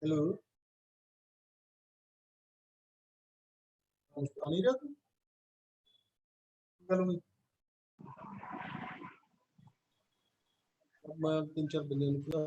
Hello. आ नहीं रहा तू? चलो भाई, अब मैं 3-4 बजे निकला।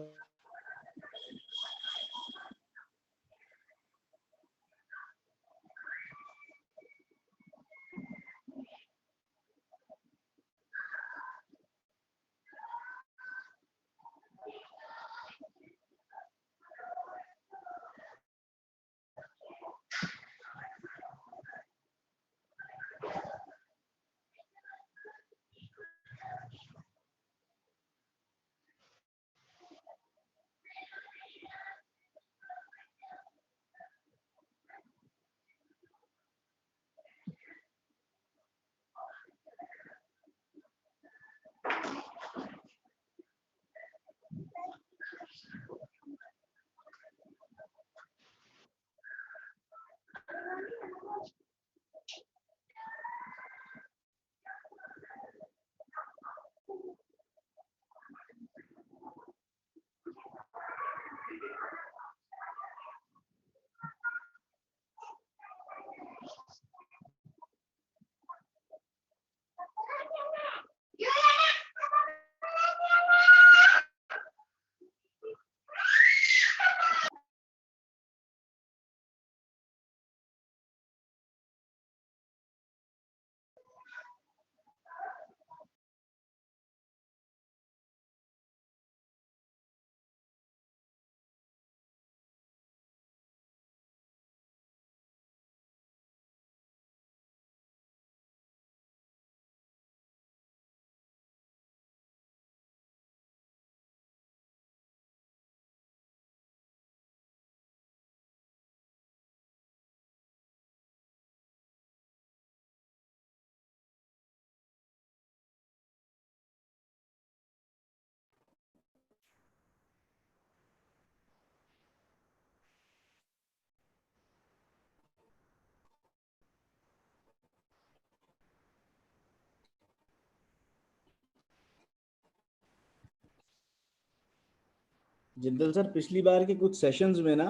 जिंदल सर, पिछली बार के कुछ सेशंस में ना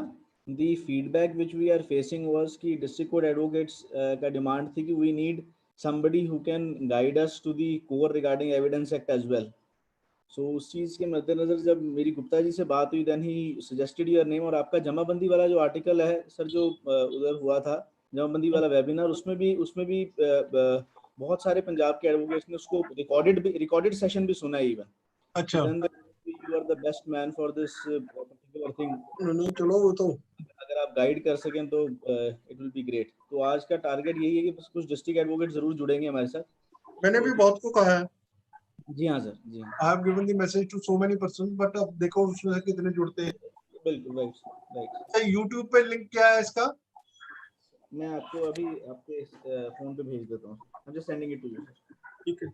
the feedback which we are facing was कि डिस्ट्रिक्ट कोर्ट एडवोकेट्स का डिमांड थी कि we need somebody who can guide us to the core regarding evidence act as well. So उस चीज़ के मद्देनजर जब मेरी गुप्ता जी से बात हुई then he suggested your name, और आपका जमाबंदी वाला जो आर्टिकल है सर, जो उधर हुआ था जमाबंदी वाला वेबिनार, उसमें भी बहुत सारे पंजाब के एडवोकेट्स ने उसको रिकॉर्डेड सेशन भी सुना है इवन। अच्छा, then you are the best man for this particular thing. नहीं चलो वो तो अगर आप गाइड कर सकें तो इट विल बी ग्रेट। तो आज का टारगेट यही है कि बस कुछ डिस्ट्रिक्ट एडवोकेट जरूर जुड़ेंगे हमारे साथ। मैंने भी बहुत को कहा है। जी हाँ सर, जी हाँ। I have given the message to so many person, but अब देखो उसमें से कितने जुड़ते हैं। बिल्कुल, राइट राइट। अच्छा, YouTube पे लिंक क्या है इसका? मैं आपको अभी आपके फोन पे भेज देता हूँ। I am just sending it to you sir. ठीक है।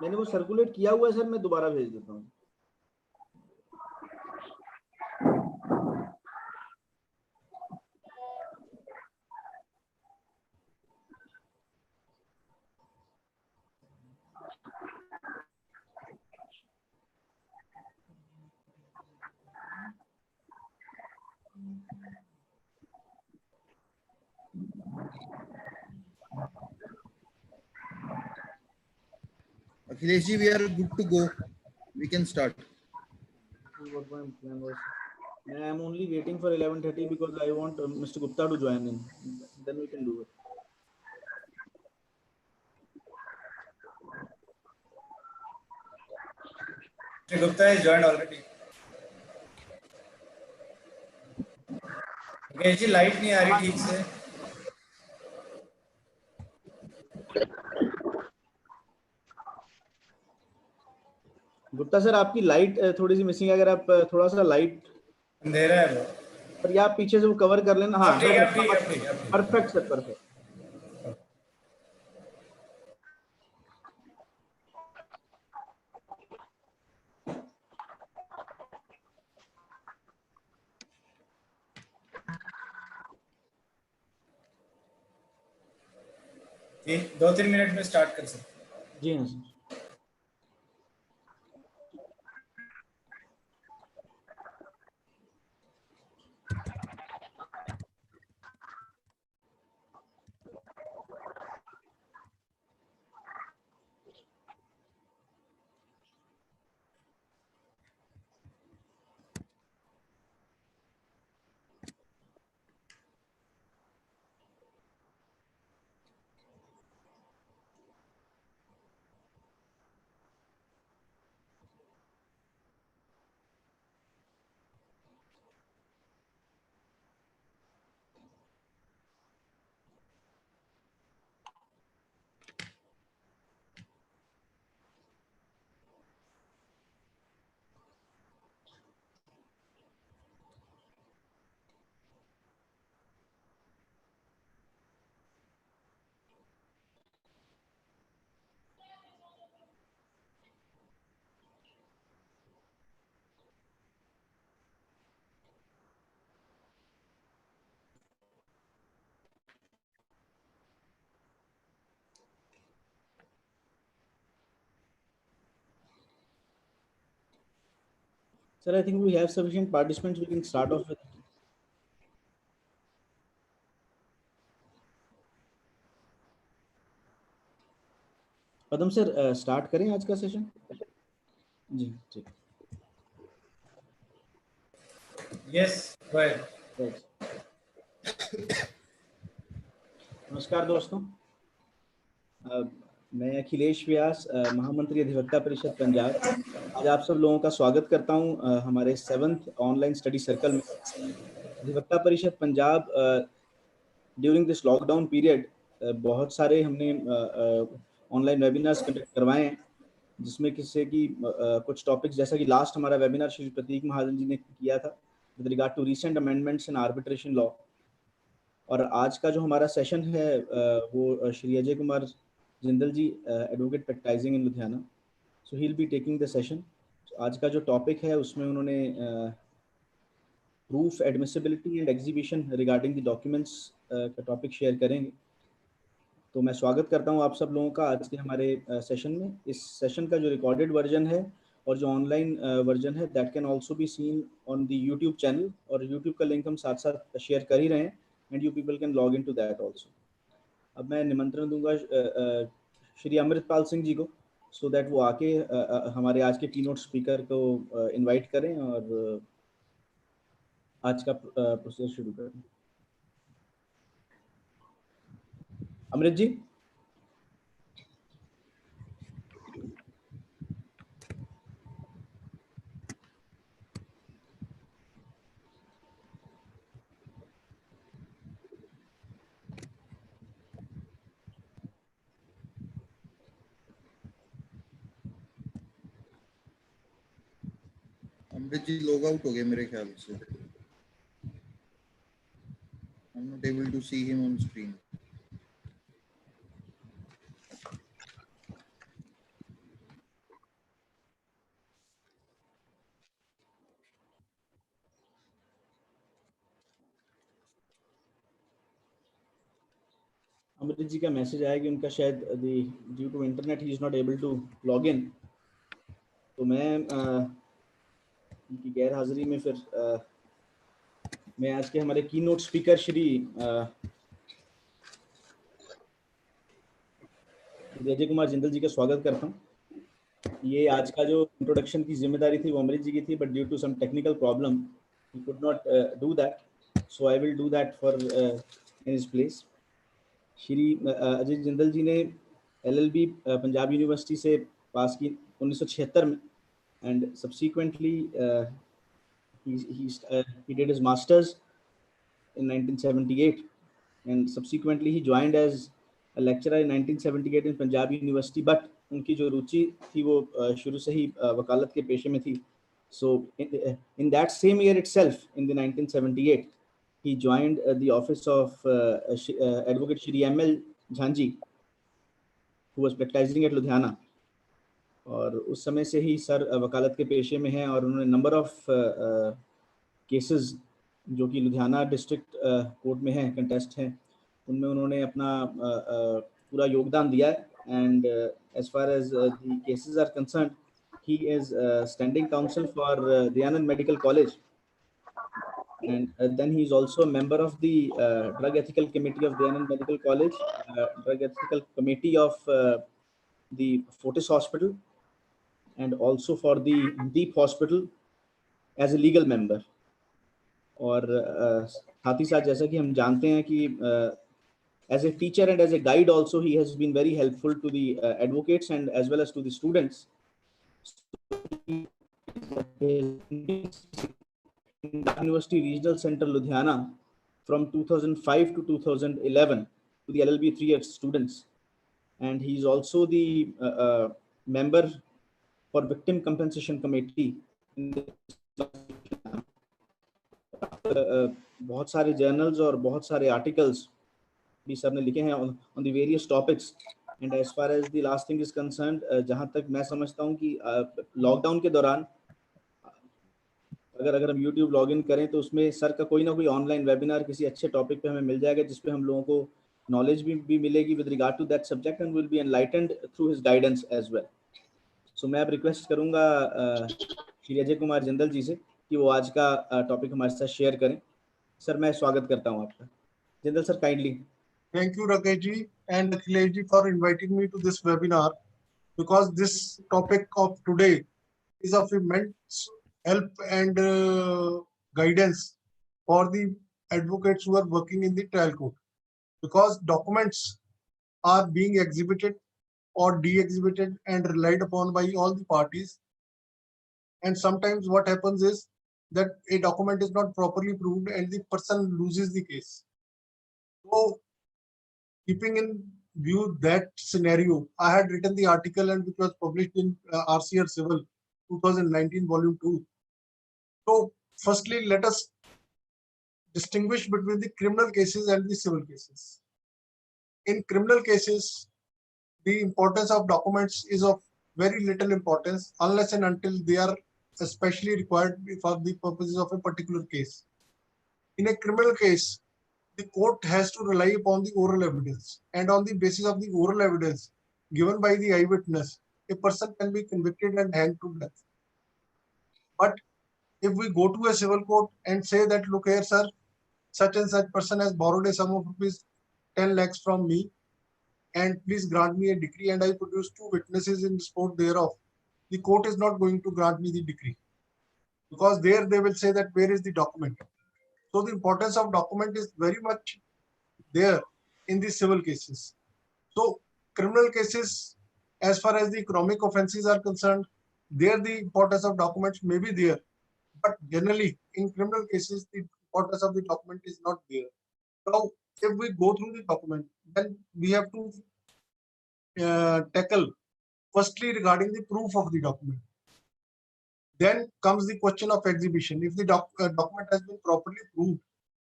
मैंने वो सर्कुलेट किया हुआ है सर, मैं दोबारा भेज देता हूँ। Akhilesh ji, we are good to go. We can start. What my plan was, I am only waiting for 11:30 because I want Mr. Gupta to join in. Then we can do it. Mr. Gupta has joined already. Ganesh ji, light नहीं आ रही ठीक से। Gupta sir, आपकी light थोड़ी सी missing है, अगर आप थोड़ा सा लाइट अंधेरा है वो, पर या आप पीछे से वो कवर कर लेना। हाँ, परफेक्ट सर, परफेक्ट। ठीक, 2-3 मिनट में स्टार्ट कर सकते हैं। जी हाँ sir. Sir, I think we have sufficient participants. We can start off with. Padam sir start करें आज का सेशन? जी ठीक. Yes, go ahead. Right. नमस्कार दोस्तों. मैं अखिलेश व्यास, महामंत्री अधिवक्ता परिषद पंजाब, आज आप सब लोगों का स्वागत करता हूं हमारे 7th ऑनलाइन स्टडी सर्कल में. अधिवक्ता परिषद Punjab during this lockdown period बहुत सारे हमने ऑनलाइन वेबिनार्स कंडक्ट करवाए हैं, जिसमें किसी की कुछ टॉपिक्स, जैसा कि लास्ट हमारा वेबिनार श्री प्रतीक महाजन जी ने किया था with regard to recent amendments in arbitration law, और आज का जो हमारा सेशन है वो Shri Ajay Kumar Jindal ji, advocate practising in Ludhiana, so he will be taking the session. आज का जो टॉपिक है उसमें उन्होंने proof admissibility and exhibition regarding the documents का टॉपिक शेयर करेंगे. तो मैं स्वागत करता हूं आप सब लोगों का आज के हमारे सेशन में. इस सेशन का जो रिकॉर्डेड वर्जन है और जो ऑनलाइन वर्जन है that can also be seen on the YouTube channel, और यूट्यूब का लिंक हम साथ साथ शेयर कर ही रहे हैं, and you people can log in to that also. अब मैं निमंत्रण दूंगा श्री अमृतपाल सिंह जी को, सो दैट वो आके हमारे आज के कीनोट स्पीकर को इनवाइट करें और आज का प्रोसेस शुरू करें. अमृत जी. अमृत जी लॉग आउट हो गए मेरे ख्याल से. I'm not able to see him on screen. अमृत जी का मैसेज आया कि उनका शायद due to internet he is not able to log in. तो मैं उनकी गैर हाजिरी में फिर मैं आज के हमारे कीनोट स्पीकर श्री अजय कुमार जिंदल जी का स्वागत करता हूँ. ये आज का जो इंट्रोडक्शन की जिम्मेदारी थी वो अमृत जी की थी, but due to some technical problem he could not do that, so I will do that for in his place. Shri Ajay Jindal ji ने LLB पंजाब यूनिवर्सिटी से पास की 1976 में, and subsequently he did his masters in 1978, and subsequently he joined as a lecturer in 1978 in Punjab University, but उनकी जो रुचि थी वो शुरू से ही वकालत के पेशे में थी. So in that same year itself, in the 1978, he joined the office of advocate Shri M.L. Jhanji, who was practicing at Ludhiana. और उस समय से ही सर वकालत के पेशे में हैं, और उन्होंने नंबर ऑफ केसेस जो कि लुधियाना डिस्ट्रिक्ट कोर्ट में हैं, कंटेस्ट हैं, उनमें उन्होंने अपना पूरा योगदान दिया है. And as far as the cases are concerned, he is standing counsel for Dayanand medical college, and then he is also a member of the drug ethical committee of Dayanand Medical College, drug ethical committee of the Fortis Hospital, and also for the Deep Hospital as a legal member. और साथ ही साथ जैसा कि हम जानते हैं कि as a teacher and as a guide also he has been very helpful to the advocates and as well as to the students. University Regional Center Ludhiana from 2005 to 2011 to the LLB 3 students, and he is also the member for Victim Compensation Committee. बहुत सारे journals और बहुत सारे articles भी sir ने लिखे हैं on the various topics. And as far as the last thing is concerned, जहाँ तक मैं समझता हूँ कि लॉकडाउन के दौरान अगर हम YouTube लॉगिन करें तो उसमें सर का कोई ना कोई ऑनलाइन वेबिनार किसी अच्छे टॉपिक पे हमें मिल जाएगा, जिसपे हम लोगों को नॉलेज भी मिलेगी with regard to that subject, and will be enlightened through his guidance as well. So मैं अब रिक्वेस्ट करूंगा श्री अजय कुमार जिंदल जी से कि वो आज का टॉपिक हमारे साथ शेयर करें। सर मैं स्वागत करता हूं आपका। Jindal sir kindly. Thank you, Rakesh ji and Akhilesh ji for inviting me to this webinar, because this topic of today is of immense help and guidance for the advocates who are working in the trial court, because documents are being exhibited or de-exhibited and relied upon by all the parties. And sometimes what happens is that a document is not properly proved and the person loses the case. So keeping in view that scenario, I had written the article and which was published in RCR Civil 2019 volume 2. So firstly, let us distinguish between the criminal cases and the civil cases. In criminal cases, the importance of documents is of very little importance unless and until they are especially required for the purposes of a particular case. In a criminal case, the court has to rely upon the oral evidence, and on the basis of the oral evidence given by the eyewitness, a person can be convicted and hanged to death. But if we go to a civil court and say that, look here, sir, such and such person has borrowed a sum of rupees 10 lakhs from me, and please grant me a decree, and I produce two witnesses in support thereof, the court is not going to grant me the decree, because there they will say that where is the document. So the importance of document is very much there in the civil cases. So criminal cases, as far as the economic offences are concerned, there the importance of documents may be there, but generally in criminal cases the importance of the document is not there. Now, if we go through the document, then we have to tackle firstly regarding the proof of the document. Then comes the question of exhibition. If the document has been properly proved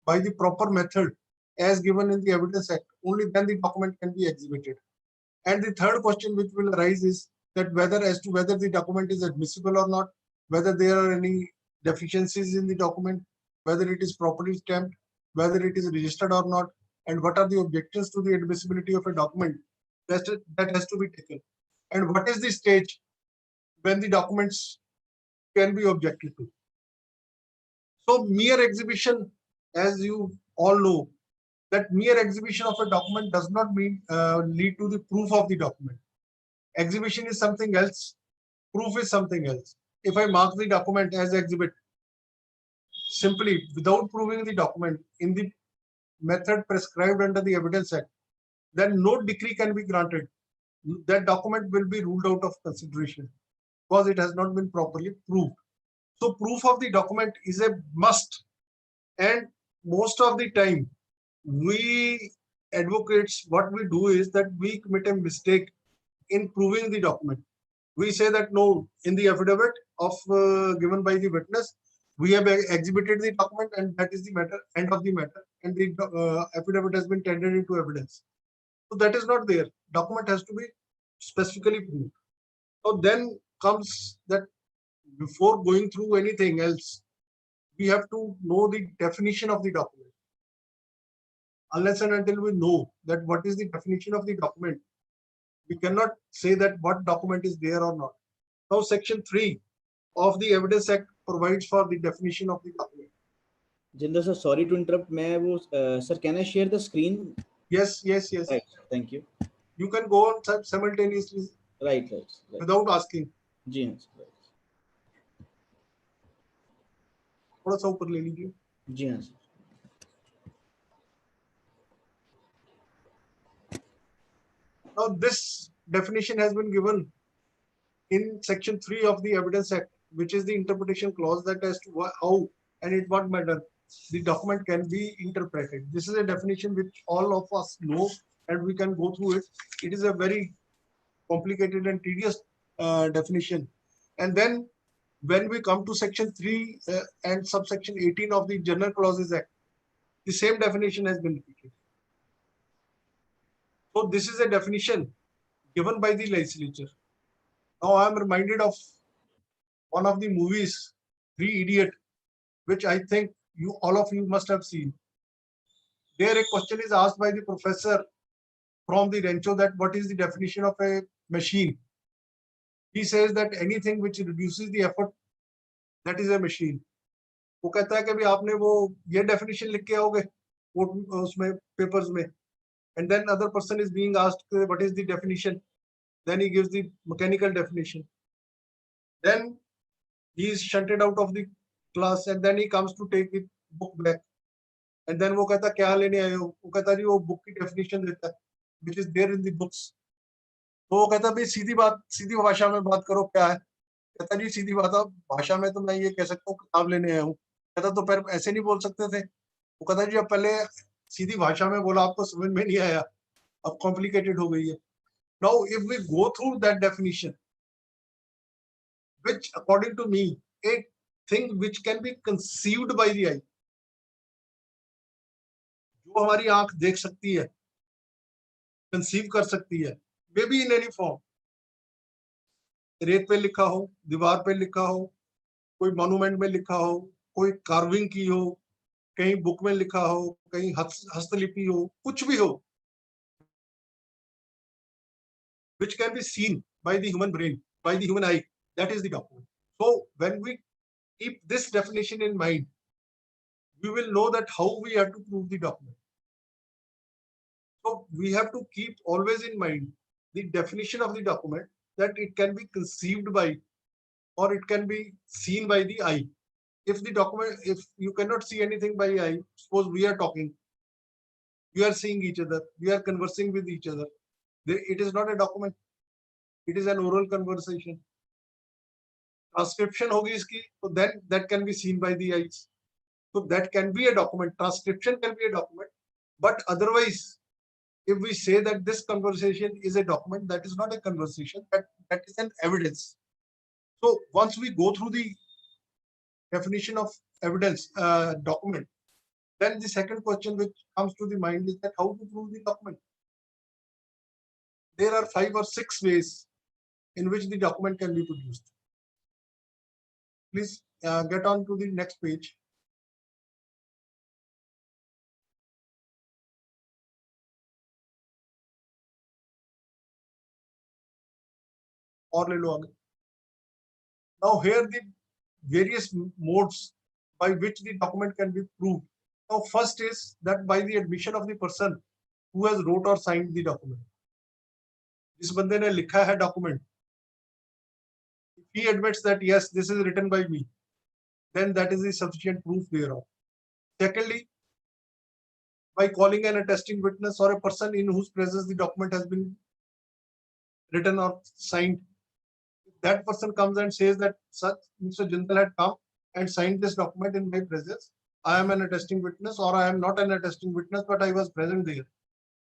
by the proper method as given in the Evidence Act, only then the document can be exhibited. And the third question which will arise is that whether the document is admissible or not, whether there are any deficiencies in the document, whether it is properly stamped, whether it is registered or not, and what are the objections to the admissibility of a document that has to be taken. And what is the stage when the documents can be objected to. So mere exhibition, as you all know, that mere exhibition of a document does not mean lead to the proof of the document. Exhibition is something else, proof is something else. If I mark the document as exhibit simply without proving the document in the method prescribed under the Evidence Act, then no decree can be granted. That document will be ruled out of consideration because it has not been properly proved. So proof of the document is a must, and most of the time we advocates, what we do is that we commit a mistake in proving the document. We say that no, in the affidavit of given by the witness, we have exhibited the document and that is the matter, end of the matter, and the affidavit has been tendered into evidence. So that is not there. Document has to be specifically proved. So then comes that before going through anything else, we have to know the definition of the document. Unless and until we know that what is the definition of the document, we cannot say that what document is there or not. Now, Section 3 of the Evidence Act provides for the definition of the document. Jinder sir, sorry to interrupt. Sir, can I share the screen? Yes. Right. Thank you. You can go on simultaneously. Right. Without asking. जी हाँ sir. थोड़ा सा ऊपर ले लीजिए. जी हाँ sir. Now, this definition has been given in Section 3 of the Evidence Act, which is the interpretation clause that as to how and in what manner the document can be interpreted. This is a definition which all of us know and we can go through it. It is a very complicated and tedious definition. And then when we come to Section 3 and subsection 18 of the General Clauses Act, the same definition has been repeated. So this is a definition given by the legislature. Now I am reminded of one of the movies, Three Idiot, which I think all of you must have seen. There a question is asked by the professor from the Rancho that what is the definition of a machine. He says that anything which reduces the effort that is a machine. वो कहता है कि भी आपने वो ये definition लिख के आओगे वो उसमें papers में, and then other person is being asked what is the definition, then he gives the mechanical definition, then he is shunted out of the class and then he comes to take the book back, and then वो कहता क्या लेने आए हो, वो कहता जी वो book की definition देता है which is there in the books. तो वो कहता भाई सीधी बात, सीधी भाषा में बात करो क्या है, कहता जी सीधी बात भाषा में तो मैं ये कह सकता हूँ किताब लेने आया हूँ, कहता तो फिर ऐसे नहीं बोल सकते थे, वो कहता जी अब पहले सीधी भाषा में बोला आपको समझ में नहीं आया, अब कॉम्प्लिकेटेड हो गई है. Now if we go through that definition, which according to me a thing which can be conceived by the eye, जो हमारी आंख देख सकती है, कंसीव कर सकती है, may be in any form, रेत पे लिखा हो, दीवार पे लिखा हो, कोई मॉन्यूमेंट में लिखा हो, कोई कार्विंग की हो, कहीं बुक में लिखा हो, कहीं हस्तलिपि हो, कुछ भी हो, which can be seen by the human brain, by the human eye, that is the document. So when we keep this definition in mind, we will know that how we have to prove the document. So we have to keep always in mind the definition of the document, that it can be conceived by or it can be seen by the eye. If the document, if you cannot see anything by eye, suppose we are talking, we are seeing each other, we are conversing with each other, it is not a document, it is an oral conversation. Transcription hogi iski, so then that can be seen by the eyes. So that can be a document. Transcription can be a document, but otherwise, if we say that this conversation is a document, that is not a conversation, that is an evidence. So once we go through the definition of evidence document, then the second question which comes to the mind is that how to prove the document. There are 5 or 6 ways in which the document can be produced. Please get on to the next page. और ले लो आगे. Now here the various modes by which the document can be proved. Now first is that by the admission of the person who has wrote or signed the document. जिस बंदे ने लिखा है document, if he admits that yes, this is written by me, then that is the sufficient proof thereof. Secondly, by calling an attesting witness or a person in whose presence the document has been written or signed, that person comes and says that such Mr. Jindal had come and signed this document in my presence, I am an attesting witness, or I am not an attesting witness, but I was present there.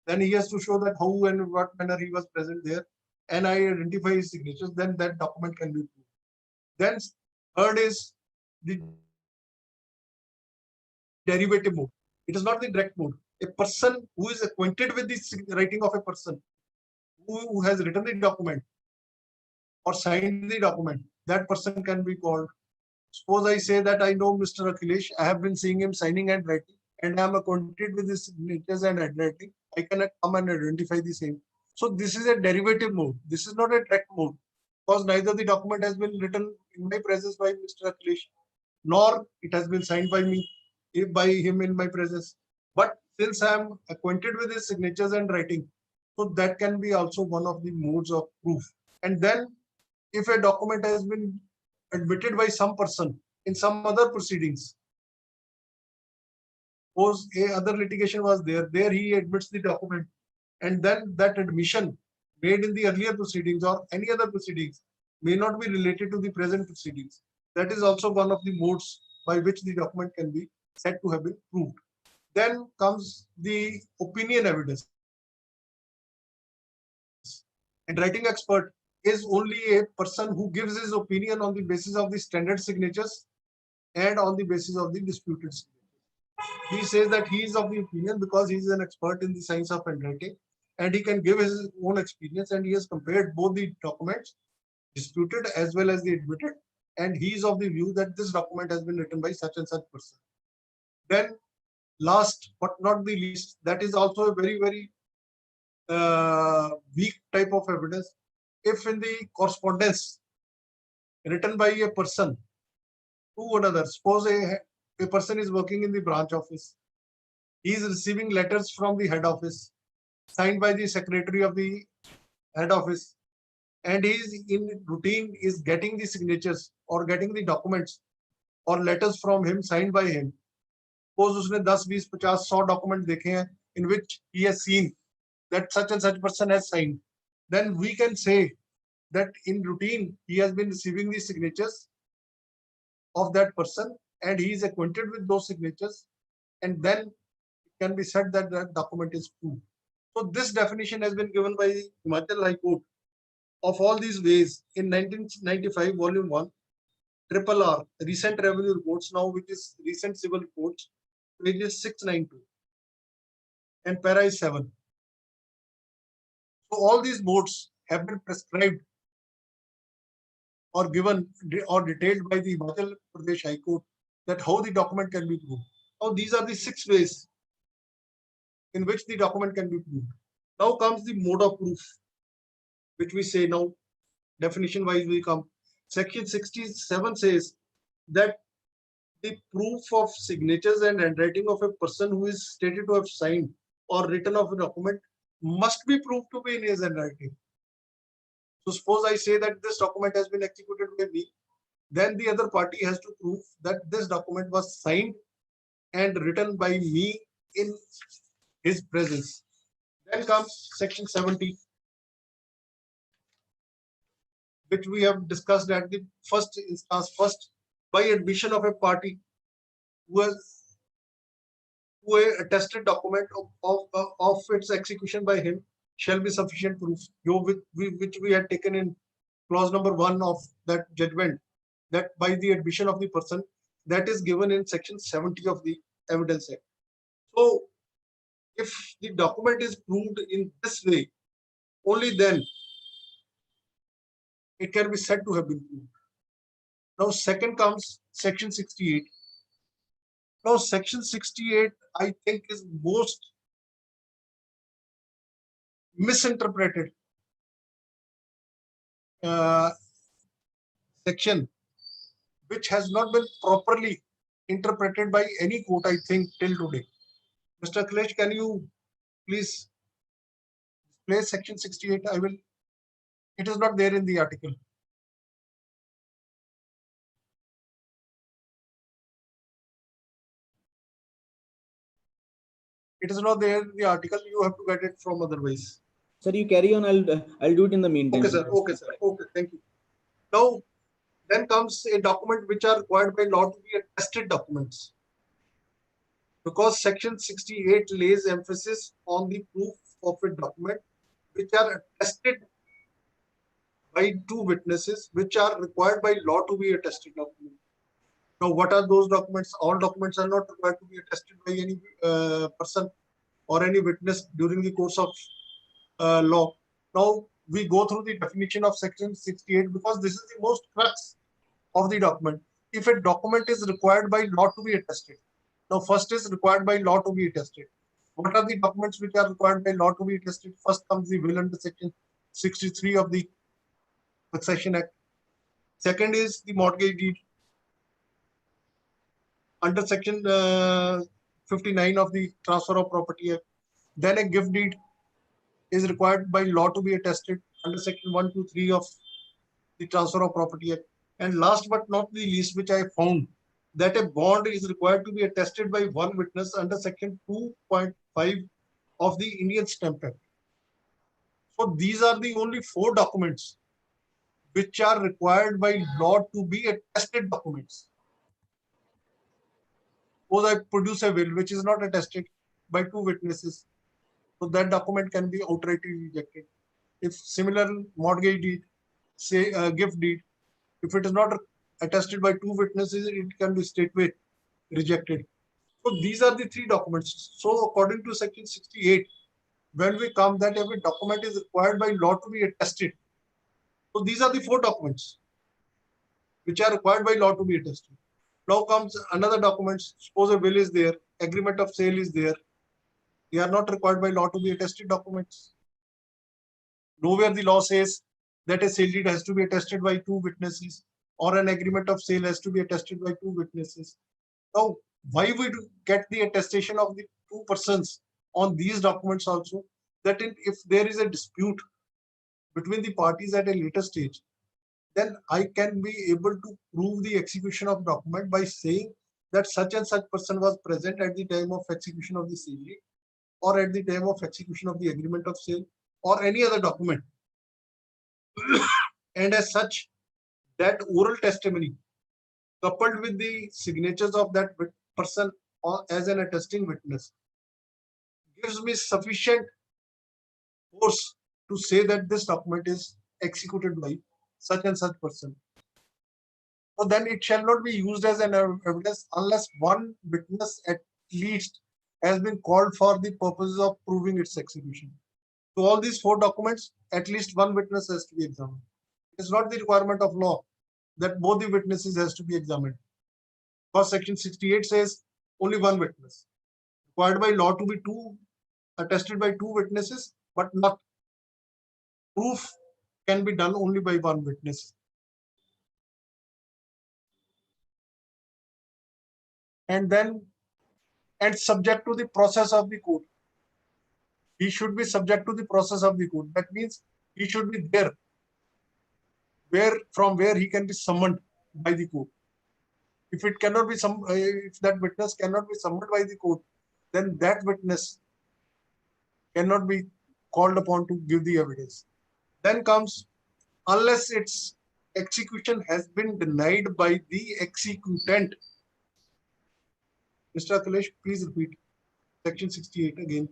Then he has to show that how and what manner he was present there, and I identify his signatures, then that document can be proved. Then third is the derivative mode. It is not the direct mode. A person who is acquainted with the writing of a person who has written the document or signed the document, that person can be called. Suppose I say that I know Mr. Akhilesh, I have been seeing him signing and writing, and I am acquainted with his signatures and handwriting, I cannot come and identify the same. So this is a derivative mode. This is not a direct mode, because neither the document has been written in my presence by Mr. Akhilesh, nor it has been signed by me, by him in my presence. But since I am acquainted with his signatures and writing, so that can be also one of the modes of proof. And then if a document has been admitted by some person in some other proceedings, suppose a other litigation was there he admits the document, and then that admission made in the earlier proceedings or any other proceedings may not be related to the present proceedings. That is also one of the modes by which the document can be said to have been proved. Then comes the opinion evidence. And writing expert is only a person who gives his opinion on the basis of the standard signatures and on the basis of the disputed signatures. He says that he is of the opinion because he is an expert in the science of handwriting, and he can give his own experience, and he has compared both the documents, disputed as well as the admitted, and he is of the view that this document has been written by such and such person. Then last but not the least, that is also a very, very weak type of evidence. If in the correspondence written by a person to another. Suppose a person is working in the branch office. He is receiving letters from the head office signed by the secretary of the head office, and he is in routine is getting the signatures or getting the documents or letters from him signed by him. Suppose उसने 10, 20, 50, 100 document देखे हैं in which he has seen that such and such person has signed, then we can say that in routine he has been receiving the signatures of that person and he is acquainted with those signatures, and then it can be said that that document is proved. So this definition has been given by Himachal High Court of all these ways in 1995 volume 1 triple R recent revenue reports, now which is recent civil reports, pages 692 and para is 7. So all these modes have been prescribed or given or detailed by the Himachal Pradesh High Court that how the document can be proved. Now these are the 6 ways in which the document can be proved. Now comes the mode of proof, which we say now definition wise we come. Section 67 says that the proof of signatures and handwriting of a person who is stated to have signed or written of a document must be proved to be in his handwriting. So suppose I say that this document has been executed by me, then the other party has to prove that this document was signed and written by me in his presence. Then comes section 70, which we have discussed at the first instance. First, by admission of a party who a attested document of its execution by him shall be sufficient proof, which we had taken in clause number 1 of that judgment, that by the admission of the person, that is given in section 70 of the Evidence Act. So if the document is proved in this way, only then it can be said to have been proved. Now second comes section 68. Now section 68 I think is most misinterpreted section, which has not been properly interpreted by any court, I think, till today. Mr. Akhilesh, can you please display section 68? I will. It is not there in the article. It is not there in the article. You have to get it from otherwise. Sir, you carry on. I'll do it in the meantime. Okay, sir. Okay, sir. Okay, thank you. Now, then comes a document which are required by law to be attested documents. Because section 68 lays emphasis on the proof of a document which are attested by 2 witnesses, which are required by law to be attested documents. Now, what are those documents? All documents are not required to be attested by any person or any witness during the course of law. Now, we go through the definition of section 68 because this is the most crux of the document. If a document is required by law to be attested, now first is required by law to be attested. What are the documents which are required by law to be attested? First comes the will under section 63 of the Succession Act. Second is the mortgage deed under section 59 of the Transfer of Property Act. Then a gift deed is required by law to be attested under section 123 of the Transfer of Property Act. And last but not the least, which I found, that a bond is required to be attested by 1 witness under section 2.5 of the Indian Stamp Act. So these are the only 4 documents which are required by law to be attested documents. Suppose I produce a will which is not attested by 2 witnesses, so that document can be outrightly rejected. If similar mortgage deed, say a gift deed, if it is not attested by 2 witnesses, it can be straightway rejected. So these are the 3 documents. So according to section 68, when we come that if a document is required by law to be attested, so these are the 4 documents which are required by law to be attested. Now comes another document. Suppose a will is there, agreement of sale is there. They are not required by law to be attested documents. Nowhere the law says that a sale deed has to be attested by 2 witnesses. or an agreement of sale has to be attested by two witnesses. Now, why we do get the attestation of the two persons on these documents also? That if there is a dispute between the parties at a later stage, then I can be able to prove the execution of document by saying that such and such person was present at the time of execution of the sale deed, or at the time of execution of the agreement of sale, or any other document. And as such, that oral testimony coupled with the signatures of that person or as an attesting witness gives me sufficient force to say that this document is executed by such and such person. So then it shall not be used as an evidence unless one witness at least has been called for the purposes of proving its execution. So all these four documents, at least one witness has to be examined. It is not the requirement of law that both the witnesses has to be examined. Because section 68 says only one witness. Required by law to be attested by two witnesses, but not proof can be done only by one witness. And subject to the process of the court. He should be subject to the process of the court. That means he should be there, from where he can be summoned by the court. If it cannot be if that witness cannot be summoned by the court, then that witness cannot be called upon to give the evidence. Then comes, unless its execution has been denied by the executant. Mr. Akhilesh, please repeat section 68 again.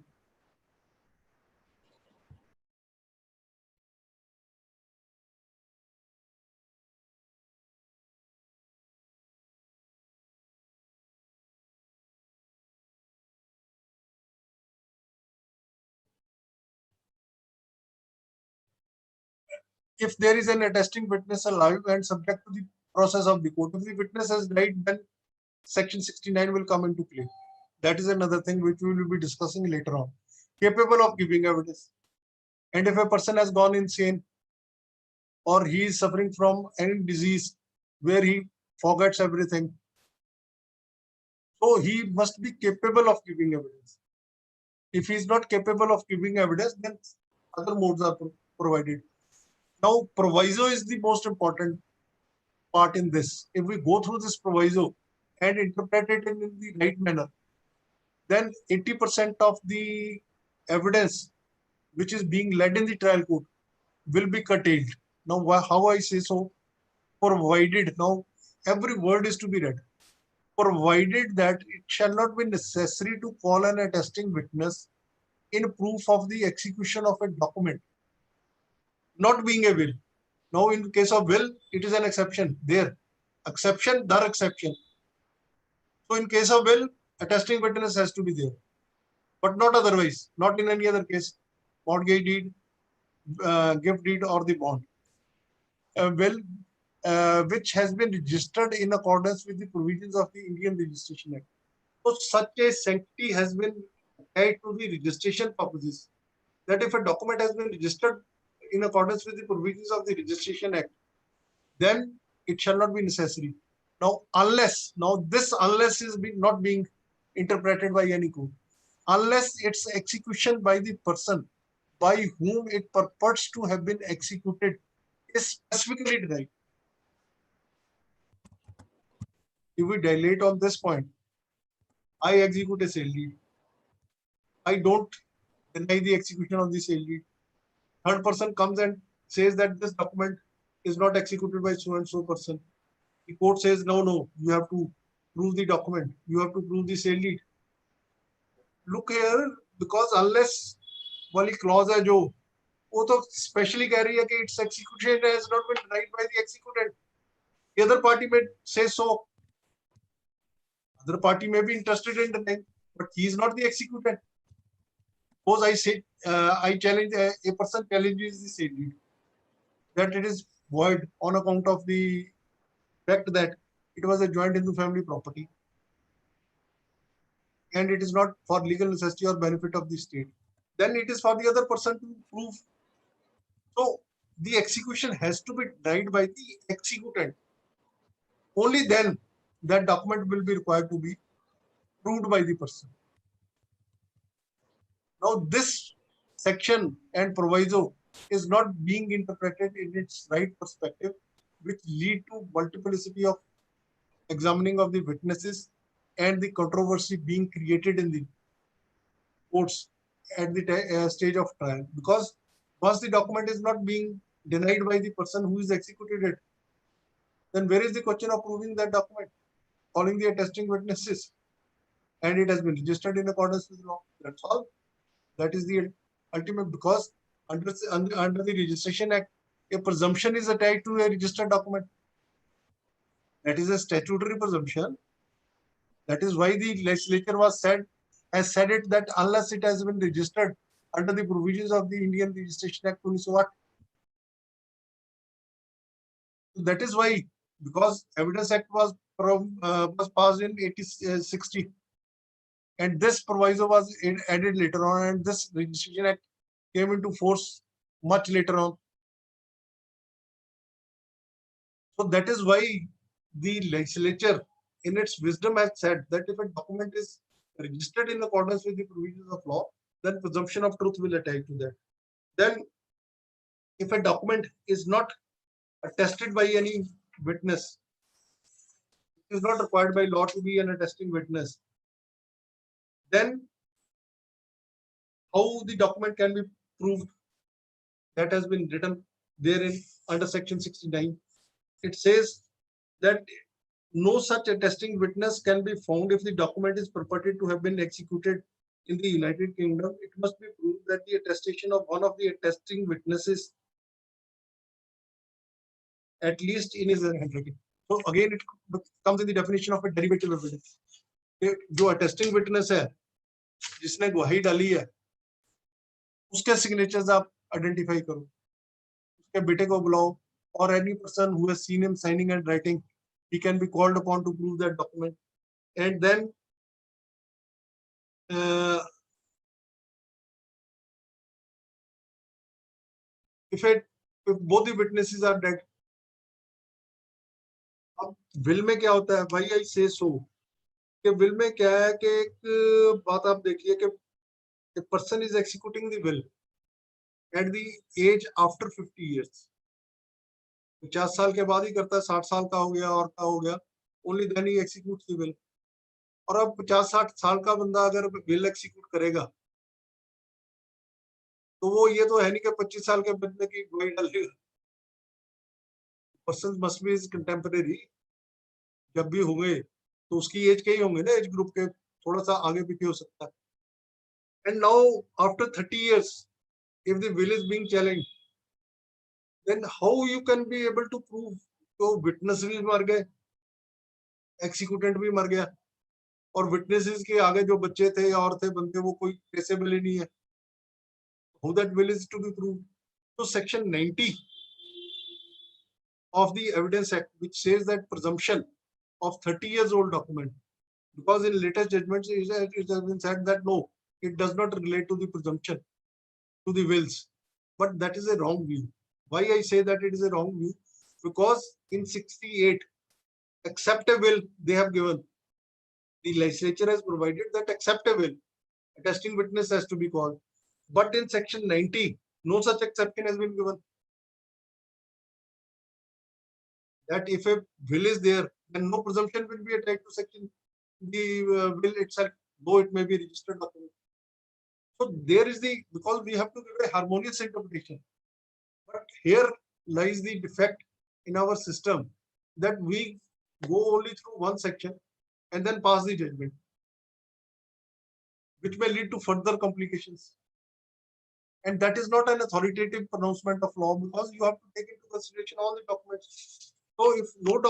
If there is an attesting witness alive and subject to the process of the court, if the witness has died, then section 69 will come into play. That is another thing which we will be discussing later on. Capable of giving evidence. And if a person has gone insane or he is suffering from any disease where he forgets everything, so he must be capable of giving evidence. If he is not capable of giving evidence, then other modes are provided. Now, proviso is the most important part in this. If we go through this proviso and interpret it in the right manner, then 80% of the evidence which is being led in the trial court will be curtailed. Now, how I say so? Provided, now every word is to be read. Provided that it shall not be necessary to call an attesting witness in proof of the execution of a document, not being a will. Now, in case of will, it is an exception there. Exception, dar exception. So, in case of will, attesting witness has to be there, but not otherwise, not in any other case, mortgage deed, gift deed, or the bond. Will, which has been registered in accordance with the provisions of the Indian Registration Act. So, such a sanctity has been tied to the registration purposes, that if a document has been registered in accordance with the provisions of the Registration Act, then it shall not be necessary. Now, unless, this unless is not being interpreted by any court, unless its execution by the person by whom it purports to have been executed is specifically denied. If we dilate on this point, I execute a sale deed. I don't deny the execution of the sale deed. Third person comes and says that this document is not executed by so and so person. The court says, no, you have to prove the document. You have to prove the sale deed. Look here, because unless वाली clause है जो वो तो specially कह रही है कि its execution has not been denied by the executant. The other party may say so. Other party may be interested in denying, but he is not the executant. Suppose I say, I challenge, a person challenges the sale deed, that it is void on account of the fact that it was a joint Hindu family property and it is not for legal necessity or benefit of the state. Then it is for the other person to prove. So the execution has to be denied by the executant. only then that document will be required to be proved by the person. Now, this section and proviso is not being interpreted in its right perspective, which lead to multiplicity of examining of the witnesses and the controversy being created in the courts at the stage of trial. Because once the document is not being denied by the person who is executed it, then where is the question of proving that document, calling the attesting witnesses, and it has been registered in accordance with law. That's all. That is the ultimate, because under the Registration Act, a presumption is attached to a registered document. That is a statutory presumption. That is why the legislature has said it that unless it has been registered under the provisions of the Indian Registration Act 1908. That is why, because Evidence Act was passed in 1860, and this proviso was added later on, and this Registration Act came into force much later on. So that is why the legislature, in its wisdom, has said that if a document is registered in accordance with the provisions of law, then presumption of truth will attach to that. Then, if a document is not attested by any witness, it is not required by law to be an attesting witness, then how the document can be proved? That has been written therein under section 69. It says that no such attesting witness can be found if the document is purported to have been executed in the United Kingdom. It must be proved that the attestation of one of the attesting witnesses, at least in his handwriting. So again, it comes in the definition of a derivative evidence. जो attesting witness है, जिसने गवाही डाली है, उसके signatures आप identify करो, उसके बेटे को बुलाओ, or any person who has seen him signing and writing, he can be called upon to prove that document. And then if both the witnesses are dead, अब will में क्या होता है? Why I say so? कि will में क्या है कि एक बात आप देखिए कि a person is executing the will at the age after 50 years. 50 साल के बाद ही करता है, 60 साल का हो गया और का हो गया, only then he executes the will. और अब 50-60 साल का बंदा अगर will execute करेगा, तो वो ये तो है नहीं कि 25 साल के बंदे की गवाही डालेगा. Person must be his contemporary. जब भी होंगे तो उसकी एज के ही होंगे ना, एज ग्रुप के, थोड़ा सा आगे पीछे हो सकता है. And now after 30 years, if the will is being challenged, then how you can be able to prove? तो witness भी मर गए, executant भी मर गया, और witnesses के आगे जो बच्चे थे और थे बंदे, वो कोई traceable ही नहीं है. How that will is to be proved? So section 90 of the Evidence Act, which says that presumption of 30 years old document, because in latest judgments it has been said that no, it does not relate to the presumption to the wills, but that is a wrong view. Why I say that it is a wrong view? Because in 68, accept a will they have given. The legislature has provided that accept a will, attesting witness has to be called. But in section 90, no such exception has been given. That if a will is there, then no presumption will be attached to section the will itself, though it may be registered document. So there is the, because we have to give a harmonious interpretation. But here lies the defect in our system, that we go only through one section and then pass the judgment, which may lead to further complications. And that is not an authoritative pronouncement of law, because you have to take into consideration all the documents. So if no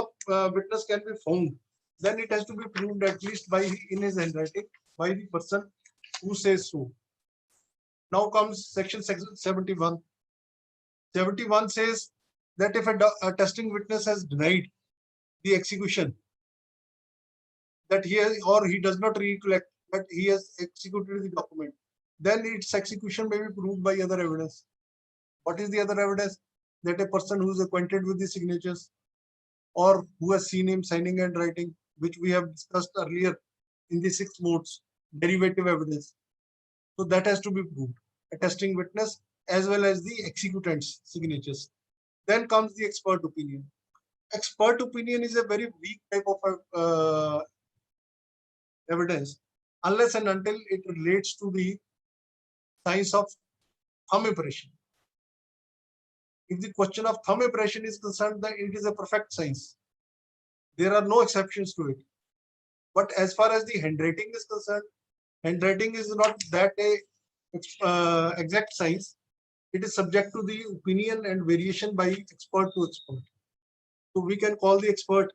witness can be found, then it has to be proved at least by in his handwriting by the person who says so. Now comes section 71. 71 says that if a attesting witness has denied the execution, that he has, or he does not recollect that he has executed the document, then its execution may be proved by other evidence. What is the other evidence? That a person who is acquainted with the signatures, or who has seen him signing and writing, which we have discussed earlier in the 6 modes, derivative evidence. So that has to be proved, attesting witness as well as the executant's signatures. Then comes the expert opinion. Expert opinion is a very weak type of evidence unless and until it relates to the science of thumb impression. If the question of thumb impression is concerned, then it is a perfect science. There are no exceptions to it. But as far as the handwriting is concerned, handwriting is not that a exact science. It is subject to the opinion and variation by expert to expert. So we can call the expert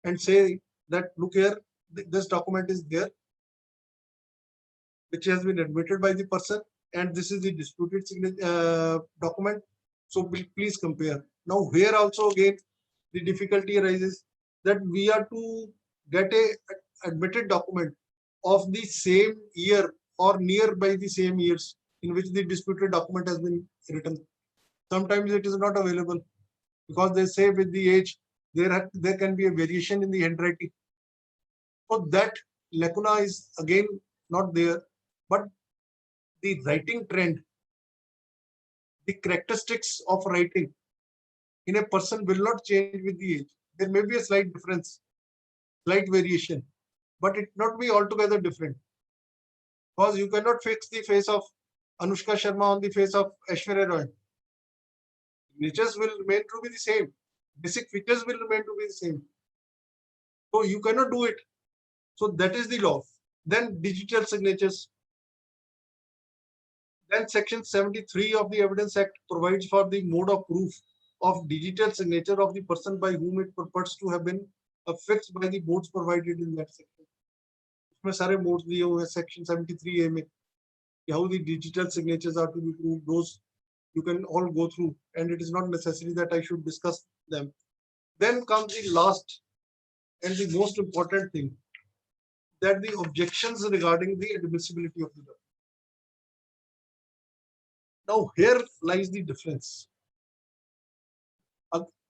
and say that, look here, this document is there, which has been admitted by the person, and this is the disputed document. So please compare. Now here also again, the difficulty arises that we are to get a admitted document of the same year or nearby the same years in which the disputed document has been written. Sometimes it is not available because they say with the age there can be a variation in the handwriting. So that lacuna is again not there, but the writing trend, the characteristics of writing in a person will not change with the age. There may be a slight difference, slight variation, but it not be altogether different. Because you cannot fix the face of Anushka Sharma on the face of Aishwarya Roy. Signatures will remain to be the same. Basic features will remain to be the same. So you cannot do it. So that is the law. Then digital signatures. Then section 73 of the Evidence Act provides for the mode of proof of digital signature of the person by whom it purports to have been affixed by the modes provided in that section. इसमें सारे modes दिए हुए हैं section 73A में. How the digital signatures are to be proved, those you can all go through, and it is not necessary that I should discuss them. Then comes the last and the most important thing, that the objections regarding the admissibility of the document. Now here lies the difference.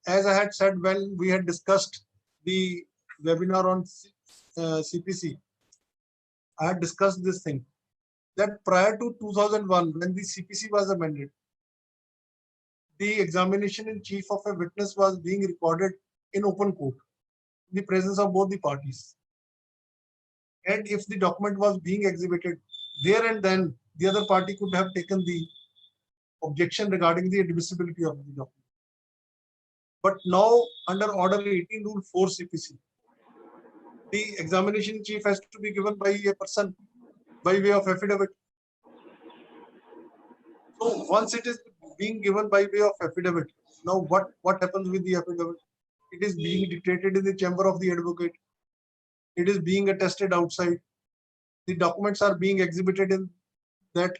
As I had said when we had discussed the webinar on CPC, I had discussed this thing, that prior to 2001, when the CPC was amended, the examination in chief of a witness was being recorded in open court, in the presence of both the parties. And if the document was being exhibited, there and then the other party could have taken the objection regarding the admissibility of the document. But now, under Order 18 Rule 4 CPC, the examination chief has to be given by a person by way of affidavit. So once it is being given by way of affidavit, now what happens with the affidavit? It is being dictated in the chamber of the advocate. It is being attested outside. The documents are being exhibited in that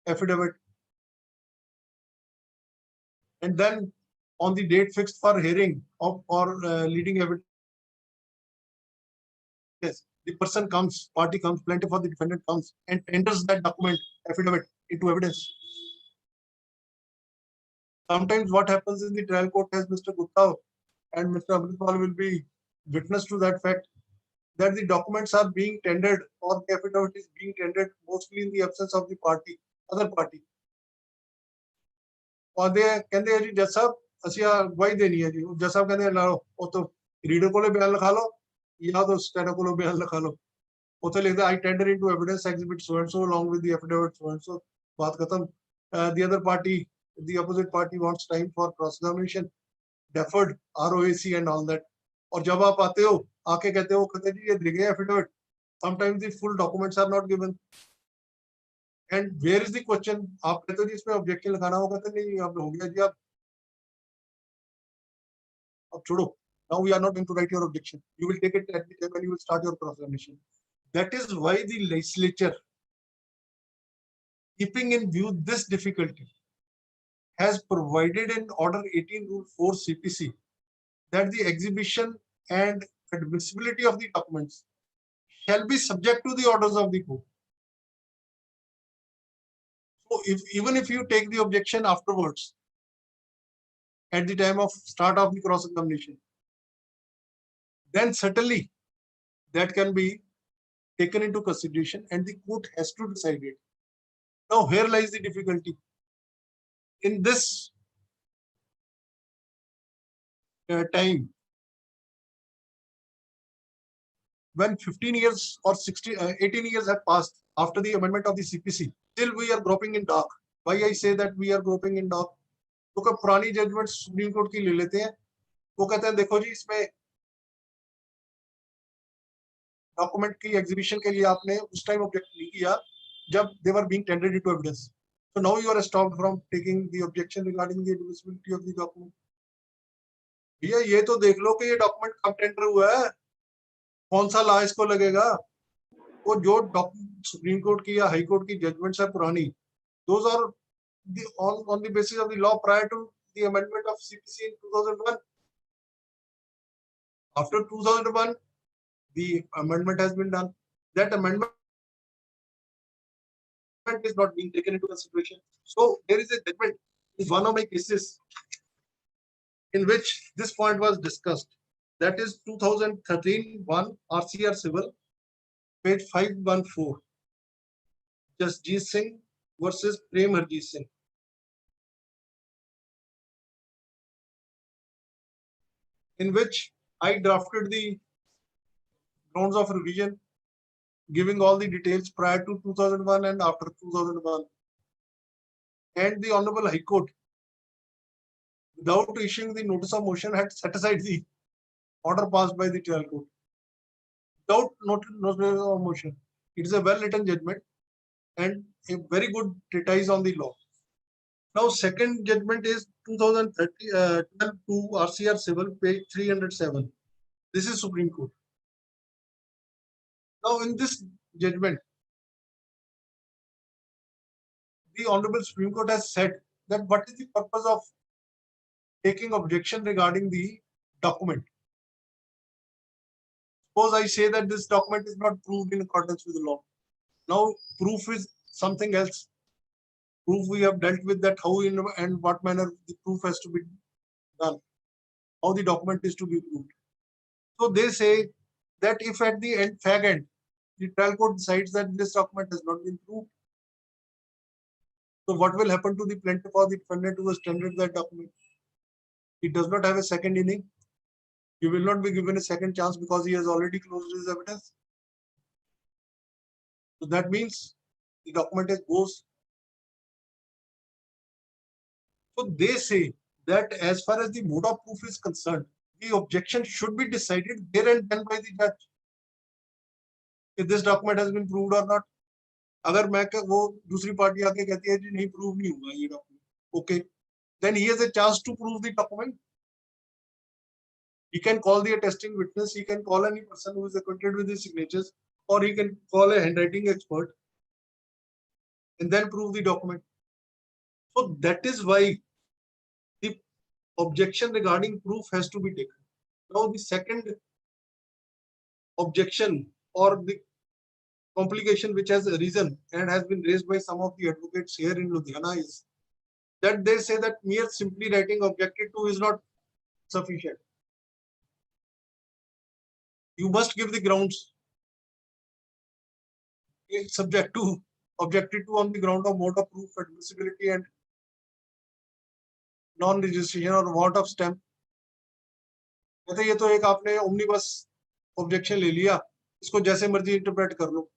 affidavit. And then on the date fixed for hearing of or leading evidence, the person comes, party comes, plaintiff or the defendant comes and enters that document, affidavit, into evidence. Sometimes what happens in the trial court, as Mr. Gupta and Mr. Amritpal will be witness to that fact, that the documents are being tendered or the affidavit is being tendered mostly in the absence of the party, other party. और दे कहते हैं जी जज साहब ਅਸੀਂ ਗਵਾਹੀ ਦੇਣੀ ਹੈ ਜੀ ਜਜ ਸਾਹਿਬ ਕਹਿੰਦੇ ਲਾ ਲਓ ਉਹ ਤੋਂ ਰੀਡਰ ਕੋਲੇ ਬਿਆਨ ਲਿਖਾ ਲਓ ਜਾਂ ਤਾਂ ਸਟੈਨੋ ਕੋਲੋਂ ਬਿਆਨ ਲਿਖਾ ਲਓ ਉੱਥੇ ਲਿਖਦਾ I tender into evidence exhibit so and so along with the affidavit so and so ਬਾਤ ਖਤਮ. The other party, the opposite party wants time for cross examination, deferred, ROAC and all that. और जब आप आते हो आके कहते हो कहते जी ये दिखे affidavit, sometimes the full documents are not given. And where is the question? आप कहते हो जी इसमें objection लिखाना होगा, तो नहीं अब हो गया जी आप अब छोड़ो. Now we are not going to write your objection. You will take it at the time when you will start your cross-examination. That is why the legislature, keeping in view this difficulty, has provided in Order 18 Rule 4 CPC that the exhibition and admissibility of the documents shall be subject to the orders of the court. So even if you take the objection afterwards, at the time of start of the cross-examination, then certainly that can be taken into consideration and the court has to decide it. Now here lies the difficulty. In this time, when 15 years or 18 years have passed after the amendment of the CPC, still we are groping in dark. Why I say that we are groping in dark? क्योंकि पुरानी judgement supreme court की ले लेते हैं, वो कहते हैं देखो जी इसमें डॉक्यूमेंट की एग्जीबिशन के लिए आपने उस टाइम ऑब्जेक्ट नहीं किया जब they were being tendered into evidence, so now you are stopped from taking the objection regarding the admissibility of the document. भैया ये तो देख लो कि ये डॉक्यूमेंट कब टेंडर हुआ है, कौन सा लॉ इसको लगेगा। वो जो सुप्रीम कोर्ट की या हाई कोर्ट की जजमेंट्स है पुरानी, those are on the basis of the law prior to the amendment of CPC in 2001. After 2001, the amendment has been done. That amendment is not being taken into consideration. So there is a judgment in one of my cases in which this point was discussed. That is 2013-1 RCR Civil, page 514. Jasjeet Singh versus Prem Harjeet Singh. In which I drafted the grounds of revision, giving all the details prior to 2001 and after 2001. And the Honorable High Court, without issuing the notice of motion, had set aside the order passed by the trial court. Without notice of motion. It is a well-written judgment and a very good treatise on the law. Now, second judgment is 2012 to RCR Civil, page 307. This is Supreme Court. Now, in this judgment, the Honorable Supreme Court has said that what is the purpose of taking objection regarding the document. Suppose I say that this document is not proved in accordance with the law. Now, proof is something else. Proof we have dealt with, that how in and what manner the proof has to be done, how the document is to be proved. So they say that if at the end, fag end, the trial court decides that this document has not been proved, so what will happen to the plaintiff or the defendant who has tendered that document? He does not have a second inning. He will not be given a second chance because he has already closed his evidence. So that means the document goes. So they say that as far as the mode of proof is concerned, the objection should be decided there and then by the judge. If this document has been proved or not. अगर मैं वो दूसरी party आके कहती है जी नहीं prove नहीं हुआ ये document, okay, then he has a chance to prove the document. He can call the attesting witness, he can call any person who is acquainted with the signatures, or he can call a handwriting expert and then prove the document. So that is why the objection regarding proof has to be taken. Now the second objection or the complication which has arisen and has been raised by some of the advocates here in Ludhiana is that they say that mere simply writing objected to is not sufficient. You must give the grounds. It's subject to objected to on the ground of mode of proof, admissibility and non-registration or want of stamp. कहते ये तो एक आपने omnibus objection ले लिया, इसको जैसे मर्जी इंटरप्रेट कर लो.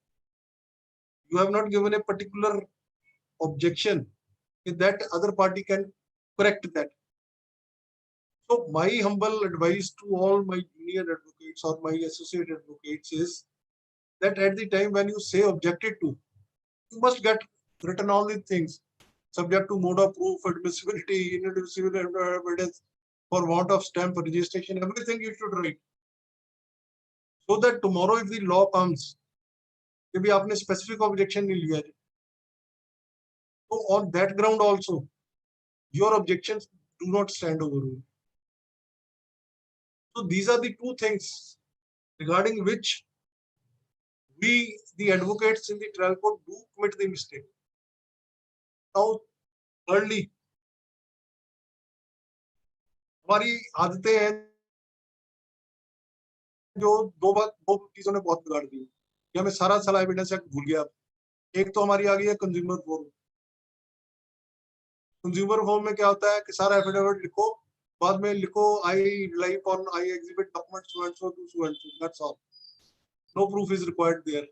You have not given a particular objection that other party can correct that. So my humble advice to all my junior advocates or my associate advocates is that at the time when you say objected to, you must get written all the things subject to mode of proof, admissibility, inadmissibility evidence, for want of stamp, registration, everything you should write. So that tomorrow if the law comes, कि भी आपने specific objection नहीं लिया, so on that ground also, your objections do not stand overruled. So these are the two things regarding which we, the advocates in the trial court, do commit the mistake. Now, thirdly, हमारी आदतें हैं जो दो चीजों ने बहुत बिगाड़ दी कि हमें सारा एविडेंस एक्ट भूल गया। एक तो हमारी आ गई है कंज्यूमर फॉर्म। कंज्यूमर फॉर्म में क्या होता है कि सारा एफिडेविट लिखो, बाद में लिखो I rely on I exhibit document so and so to so and so, that's all, no proof is required there.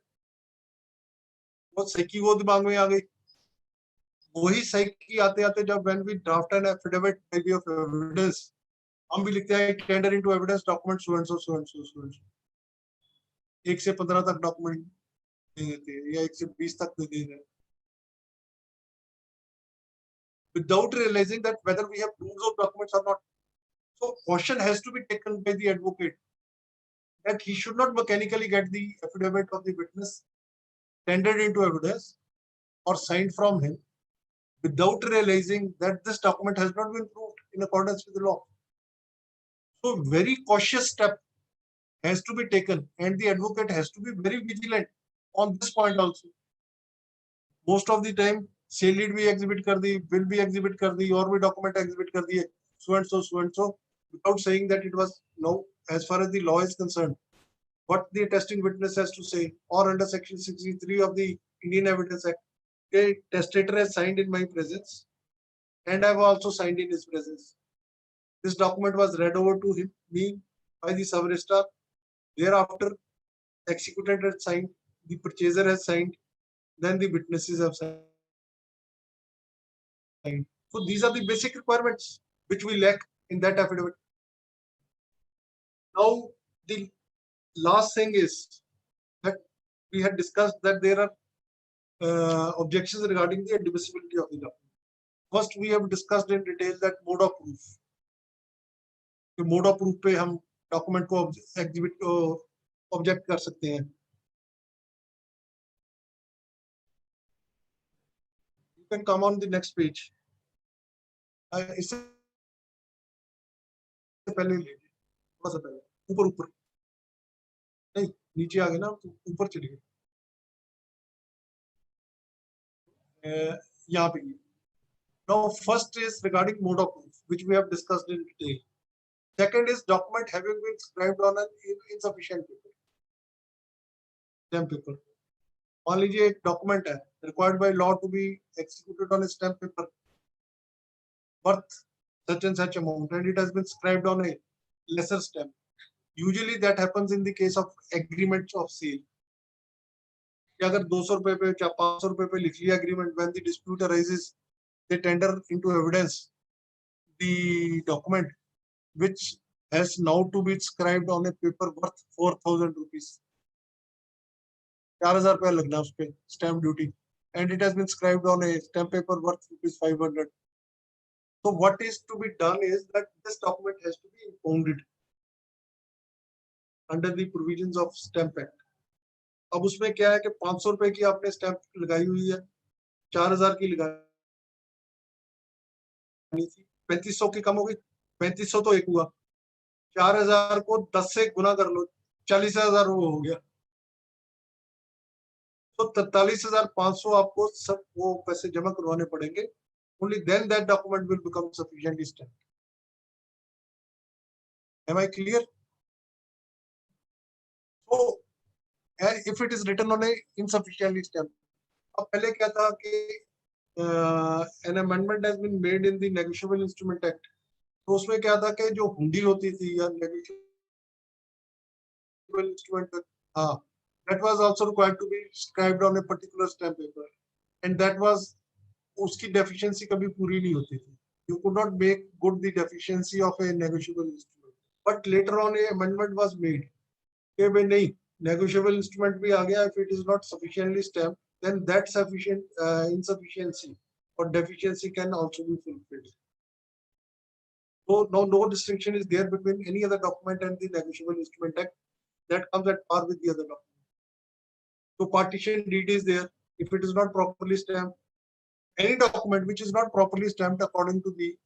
वो सही वो दिमाग में आ गई। वही सही आते आते जब when we draft an affidavit by way of evidence, हम भी लिखते हैं tender into evidence document so and so so and so so and so. 1 से 15 तक डॉक्यूमेंट दे देते हैं या 1 से 20 तक दे देते हैं, without realizing that whether we have proofs of documents or not. So caution has to be taken by the advocate that he should not mechanically get the affidavit of the witness tendered into evidence or signed from him without realizing that this document has not been proved in accordance with the law. So very cautious step has to be taken and the advocate has to be very vigilant on this point also. Most of the time sale deed भी exhibit कर दी, will भी exhibit कर दी, और भी document exhibit कर दिए, so and so without saying that it was no, as far as the law is concerned, what the attesting witness has to say, or under section 63 of the Indian Evidence Act, the testator has signed in my presence and I have also signed in his presence. This document was read over to me by the sub registrar. Thereafter, the executant has signed, the purchaser has signed, then the witnesses have signed. So these are the basic requirements which we lack in that affidavit. Now the last thing is that we had discussed that there are objections regarding the admissibility of the document. First, we have discussed in detail that mode of proof. The mode of proof पे हम document को exhibit को object कर सकते हैं. You can come on the next page. इससे पहले थोड़ा सा पहले ऊपर नहीं, नीचे आ गए ना, ऊपर चले गए, यहाँ पे. Now first is regarding mode of proof, which we have discussed in detail. Second is document having been inscribed on an insufficient paper, stamp paper. मान लीजिए एक डॉक्यूमेंट है required by law to be executed on a stamp paper worth such and such amount, and it has been inscribed on a lesser stamp. Usually that happens in the case of agreements of sale. कि अगर 200 रुपए पे या 500 रुपए पे लिख लिया agreement, when the dispute arises, they tender into evidence the document which has now to be inscribed on a paper worth 4,000 rupees. 4,000 रुपया लगना उस पे stamp duty, and it has been inscribed on a stamp paper worth rupees 500. So what is to be done is that this document has to be impounded under the provisions of Stamp Act. अब उसमें क्या है कि 500 रुपए की आपने stamp लगाई हुई है, 4,000 की लगानी थी, 3,500 की कम हो गई, 3,500 तो एक हुआ, 4,000 को 10 से गुना कर लो, 40,000 वो हो गया, तो 43,500 आपको सब वो पैसे जमा करवाने पड़ेंगे. Only then that document will become sufficiently stamped. Am I clear? So, if it is written on a insufficiently stamped, अब पहले क्या था कि an amendment has been made in the Negotiable Instrument Act. तो उसमें क्या था कि जो हुंडी होती थी या negotiable instrument, that was also required to be inscribed on a particular stamp paper, and that was उसकी deficiency कभी पूरी नहीं होती थी. You could not make good the deficiency of a negotiable instrument. But later on a amendment was made कि भाई नहीं, negotiable instrument भी आ गया, if it is not sufficiently stamped, then that sufficient insufficiency or deficiency can also be fulfilled. So now no distinction is there between any other document and the Negotiable Instrument Act. That comes at par with the other document. So partition deed is there. If it is not properly stamped, any document which is not properly stamped according to the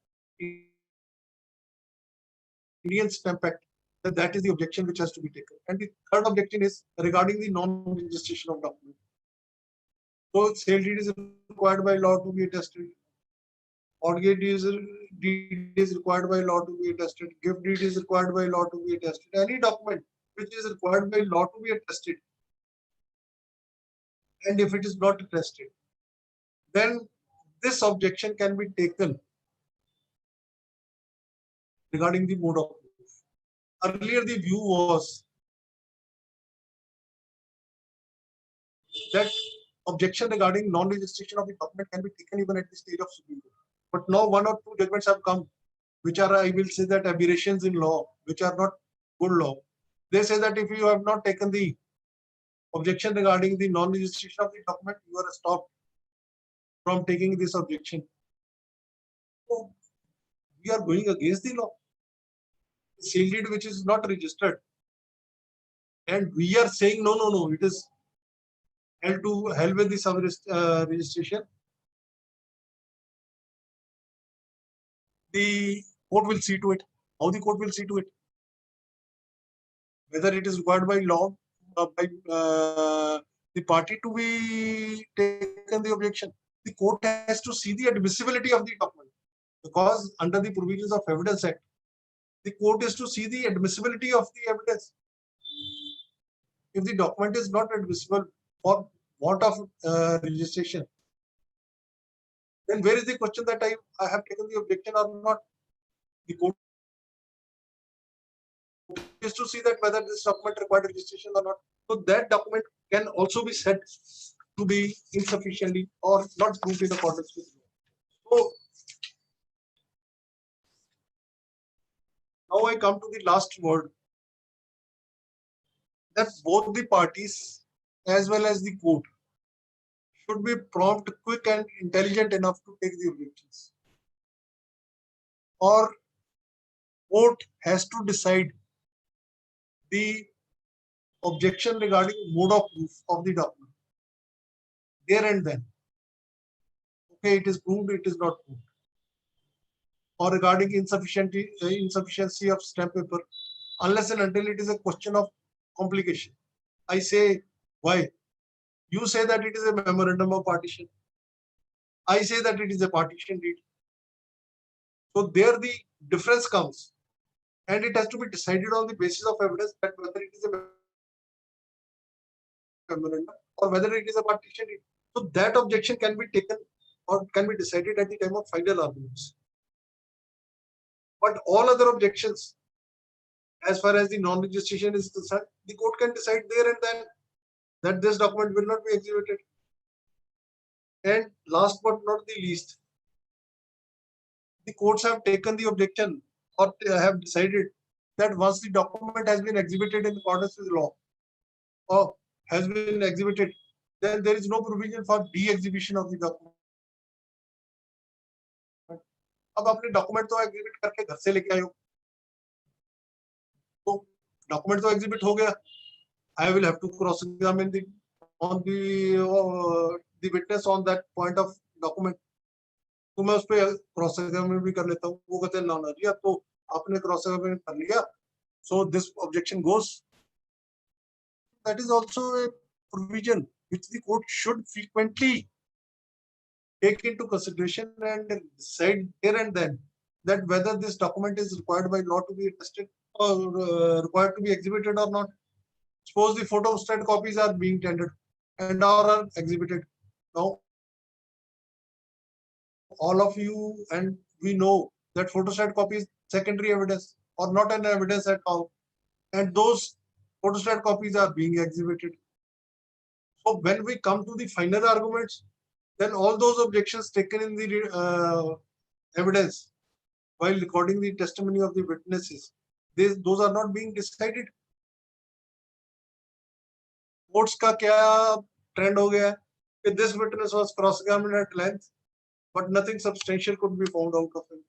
Indian Stamp Act, that is the objection which has to be taken. And the third objection is regarding the non-registration of document. So sale deed is required by law to be attested. Mortgage deed is required by law to be attested. Gift deed is required by law to be attested. Any document which is required by law to be attested. And if it is not attested, then this objection can be taken regarding the mode of proof. Earlier, the view was that objection regarding non-registration of the document can be taken even at the stage of Supreme Court. But now one or two judgments have come, which are, I will say, that aberrations in law, which are not good law. They say that if you have not taken the objection regarding the non-registration of the document, you are stopped from taking this objection. So we are going against the law. Seal deed which is not registered, and we are saying no, it is held to hell with the sub registration. The court will see to it. How the court will see to it? Whether it is required by law, by the party to be taken the objection. The court has to see the admissibility of the document, because under the provisions of Evidence Act, the court is to see the admissibility of the evidence. If the document is not admissible for want of registration, then where is the question that I have taken the objection or not? The court is to see that whether this document required registration or not. So that document can also be said to be insufficiently or not proved in accordance with law. So now I come to the last word, that both the parties as well as the court should be prompt, quick and intelligent enough to take the objections. Or court has to decide the objection regarding mode of proof of the document there and then. Okay, it is proved, it is not proved. Or regarding insufficiency of stamp paper, unless and until it is a question of complication. I say, why? You say that it is a memorandum of partition. I say that it is a partition deed. So there the difference comes, and it has to be decided on the basis of evidence that whether it is a memorandum or whether it is a partition deed. So that objection can be taken or can be decided at the time of final arguments. But all other objections, as far as the non-registration is concerned, the court can decide there and then that this document will not be executed. And last but not the least, the courts have taken the objection or have decided that once the document has been exhibited in accordance with law or has been exhibited, then there is no provision for de-exhibition of the document. अब आपने document तो exhibit करके घर से लेके आए हो, तो डॉक्यूमेंट तो एग्जिबिट हो गया. I will have to cross examine the witness on that point of document. तो मैं उस पर क्रॉस एग्जामिन भी कर लेता हूँ. वो कहते हैं ना जी, अब तो आपने क्रॉस एग्जामिन कर लिया, so this objection goes. That is also a provision which the court should frequently take into consideration and decide there and then that whether this document is required by law to be attested or required to be exhibited or not. Suppose the photostat copies are being tendered and are exhibited. Now, all of you and we know that photostat copy is secondary evidence or not an evidence at all. And those photostat copies are being exhibited. So when we come to the final arguments, then all those objections taken in the evidence while recording the testimony of the witnesses, those are not being decided. Courts का क्या trend हो गया कि this witness was cross-examined at length, but nothing substantial could be found out of him.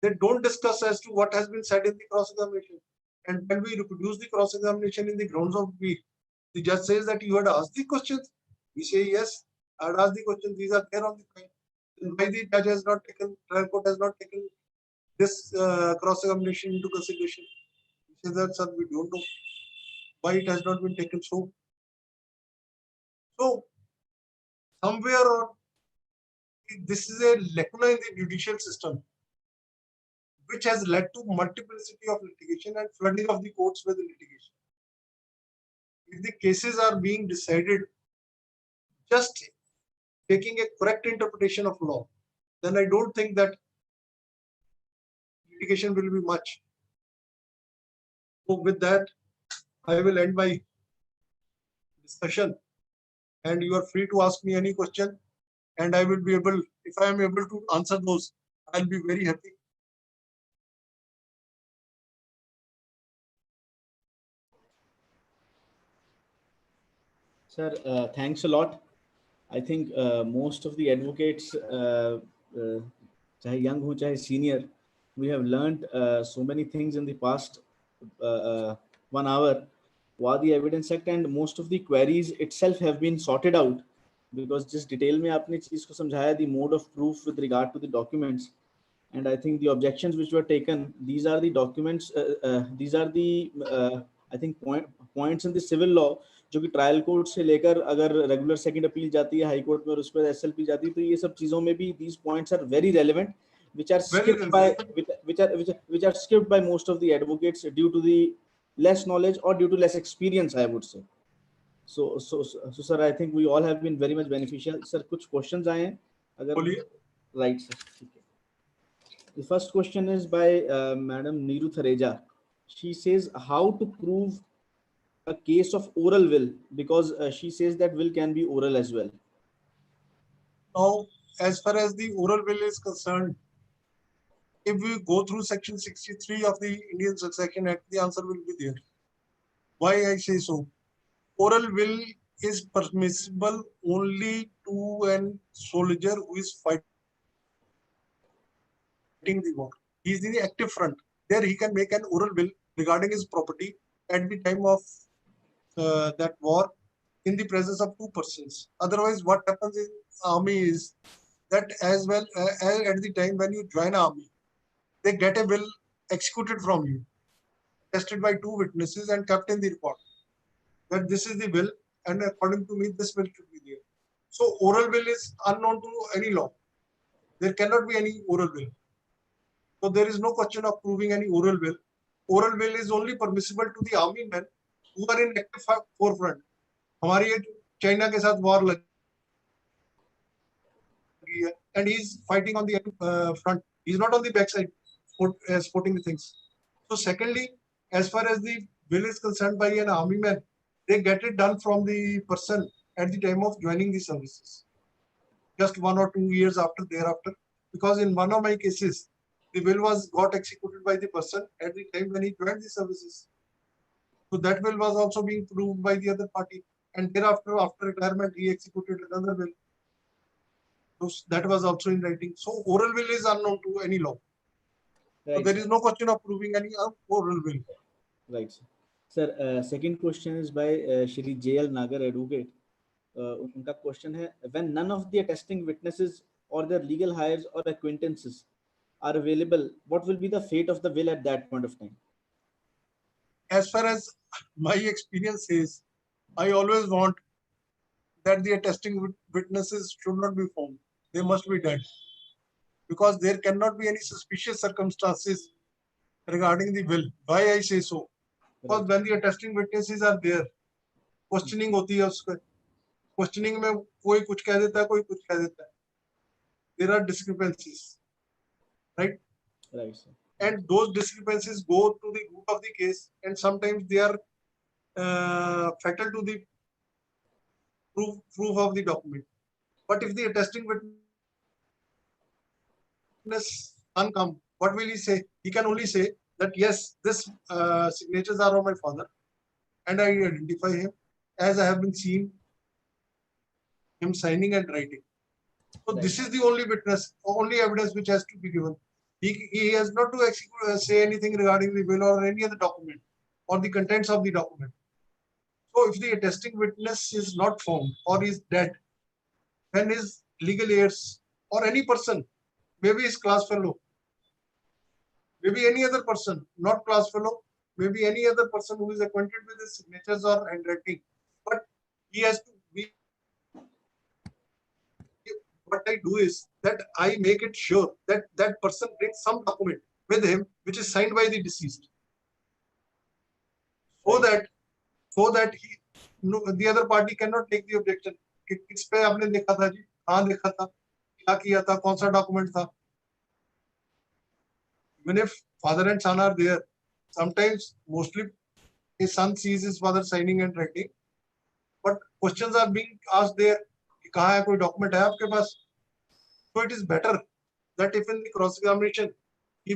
They don't discuss as to what has been said in the cross-examination. And when we reproduce the cross-examination in the grounds of belief, the judge says that you had asked the questions. We say yes, I had asked the questions. These are there on the file. Then why the judge has not taken, trial court has not taken this cross-examination into consideration? We say that, sir, we don't know why it has not been taken so. So somewhere or this is a lacuna in the judicial system, which has led to multiplicity of litigation and flooding of the courts with litigation. If the cases are being decided just taking a correct interpretation of law, then I don't think that litigation will be much. So with that, I will end my discussion, and you are free to ask me any question, and I will be able, if I am able to answer those, I'll be very happy. Sir, thanks a lot. I think most of the advocates, chahe young ho, chahe senior, we have learned so many things in the past 1 hour. Wadi Evidence Act and most of the queries itself have been sorted out because जिस detail में आपने चीज को समझाया, the mode of proof with regard to the documents, and I think the objections which were taken, these are the documents, these are the I think points in the civil law जो कि trial court से लेकर अगर regular second appeal जाती है high court में और उस पर एसएलपी जाती है, तो ये सब चीजों में भी these points are very relevant, which are skipped by which are skipped by most of the advocates due to the less knowledge or due to less experience, I would say. So sir, I think we all have been very much beneficial. Sir, कुछ questions आए हैं अगर बोलिए. right sir, ठीक है. The first question is by Madam Neeru Thareja. She says how to prove a case of oral will, because she says that will can be oral as well. Now, as far as the oral will is concerned, if we go through section 63 of the Indian Succession Act, the answer will be there. Why I say so? Oral will is permissible only to an soldier who is fighting the war. He is in the active front. There he can make an oral will regarding his property at the time of that war in the presence of two persons. Otherwise, what happens in army is that as well as at the time when you join army, they get a will executed from you, tested by two witnesses and kept in the report that this is the will, and according to me, this will should be there. So oral will is unknown to any law. There cannot be any oral will. So there is no question of proving any oral will. Oral will is only permissible to the army men who are in active forefront. हमारी ये China के साथ war लगी है, and he is fighting on the front. He is not on the backside supporting the things. So secondly, as far as the will is concerned by an army man, they get it done from the person at the time of joining the services, just 1 or 2 years after thereafter. Because in one of my cases, the will was got executed by the person at the time when he joined the services. So that will was also being proved by the other party, and thereafter, after retirement, he executed another will. So that was also in writing. So oral will is unknown to any law. Right, so there sir. is no question of proving any oral will. Right, sir. Sir, second question is by Shri J.L. Nagar, advocate. उनका question है, when none of the attesting witnesses or their legal hires or acquaintances are available, what will be the fate of the will at that point of time? As far as my experience is, I always want that the attesting witnesses should not be found. They must be dead. Because there cannot be any suspicious circumstances regarding the will. Why I say so? Because when the attesting witnesses are there, questioning होती है उसका, questioning में कोई कुछ कह देता है, कोई कुछ कह देता है. There are discrepancies, right? Right, sir. And those discrepancies go to the root of the case, and sometimes they are fatal to the proof of the document. But if the attesting witness can't come, what will he say? He can only say that yes, this signatures are of my father, and I identify him as I have been seen him signing and writing. So Right. this is the only witness, only evidence which has to be given. He has not to say anything regarding the will or any other document or the contents of the document. So if the attesting witness is not found or is dead, then his legal heirs or any person, maybe his class fellow, maybe any other person, not class fellow, maybe any other person who is acquainted with his signatures or handwriting, but he has to be. What I do is that I make it sure that that person brings some document with him, which is signed by the deceased, so Right. that he, no, the other party cannot take the objection कि किस पे आपने देखा था जी, कहाँ देखा था, क्या किया था, कौन सा डॉक्यूमेंट था. Even if father and son are there, sometimes mostly his son sees his father signing and writing, but questions are being asked there कि कहाँ है, कोई डॉक्यूमेंट है आपके पास. So it is better that if in the cross examination he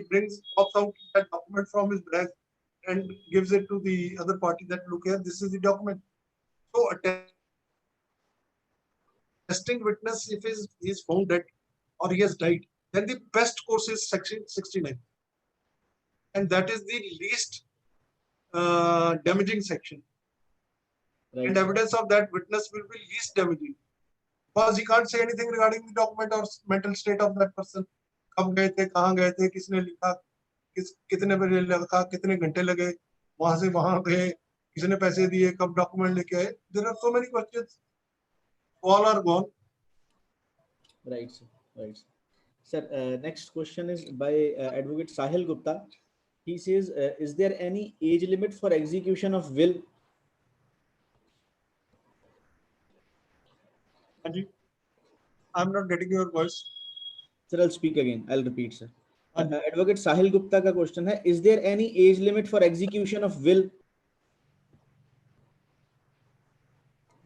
pops out that document from his bag and gives it to the other party that look here, this is the document. So a testing witness, if he is found dead or he has died, then the best course is section 69, and that is the least damaging section. Right. And evidence of that witness will be least damaging, because he can't say anything regarding the document or mental state of that person. कब गए थे, कहाँ गए थे, किसने लिखा, कितने बजे लगा, कितने घंटे लगे, वहां से वहां गए, किसने पैसे दिए, कब डॉक्यूमेंट लेके आए. There are so many questions. All are gone. Right, sir. Right, sir. Sir, next question is by Advocate Sahil Gupta. He says, is there any age limit for execution of will? Anji, I'm not getting your voice. Sir, I'll speak again. I'll repeat, sir. Advocate Sahil Gupta का question है, is there any age limit for execution of will?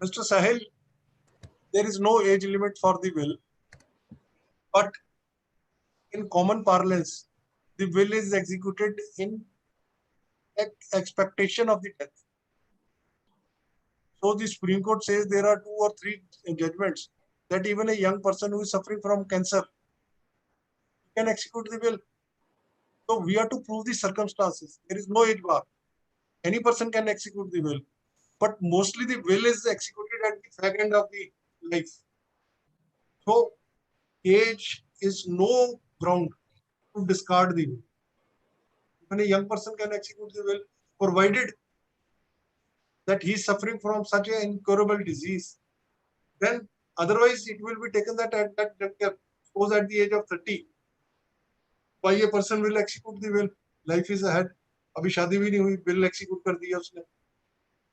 Mr. Sahil, there is no age limit for the will, but in common parlance, the will is executed in expectation of the death. So the Supreme Court says there are 2 or 3 judgments that even a young person who is suffering from cancer can execute the will. So we have to prove the circumstances. There is no age bar. Any person can execute the will, but mostly the will is executed at the fag end of the life. So age is no ground to discard the will. Even a young person can execute the will, provided that he is suffering from such an incurable disease. Then otherwise it will be taken that at that suppose at the age of 30, why a person will execute the will? Life is ahead. अभी शादी भी नहीं हुई, will execute कर दिया उसने.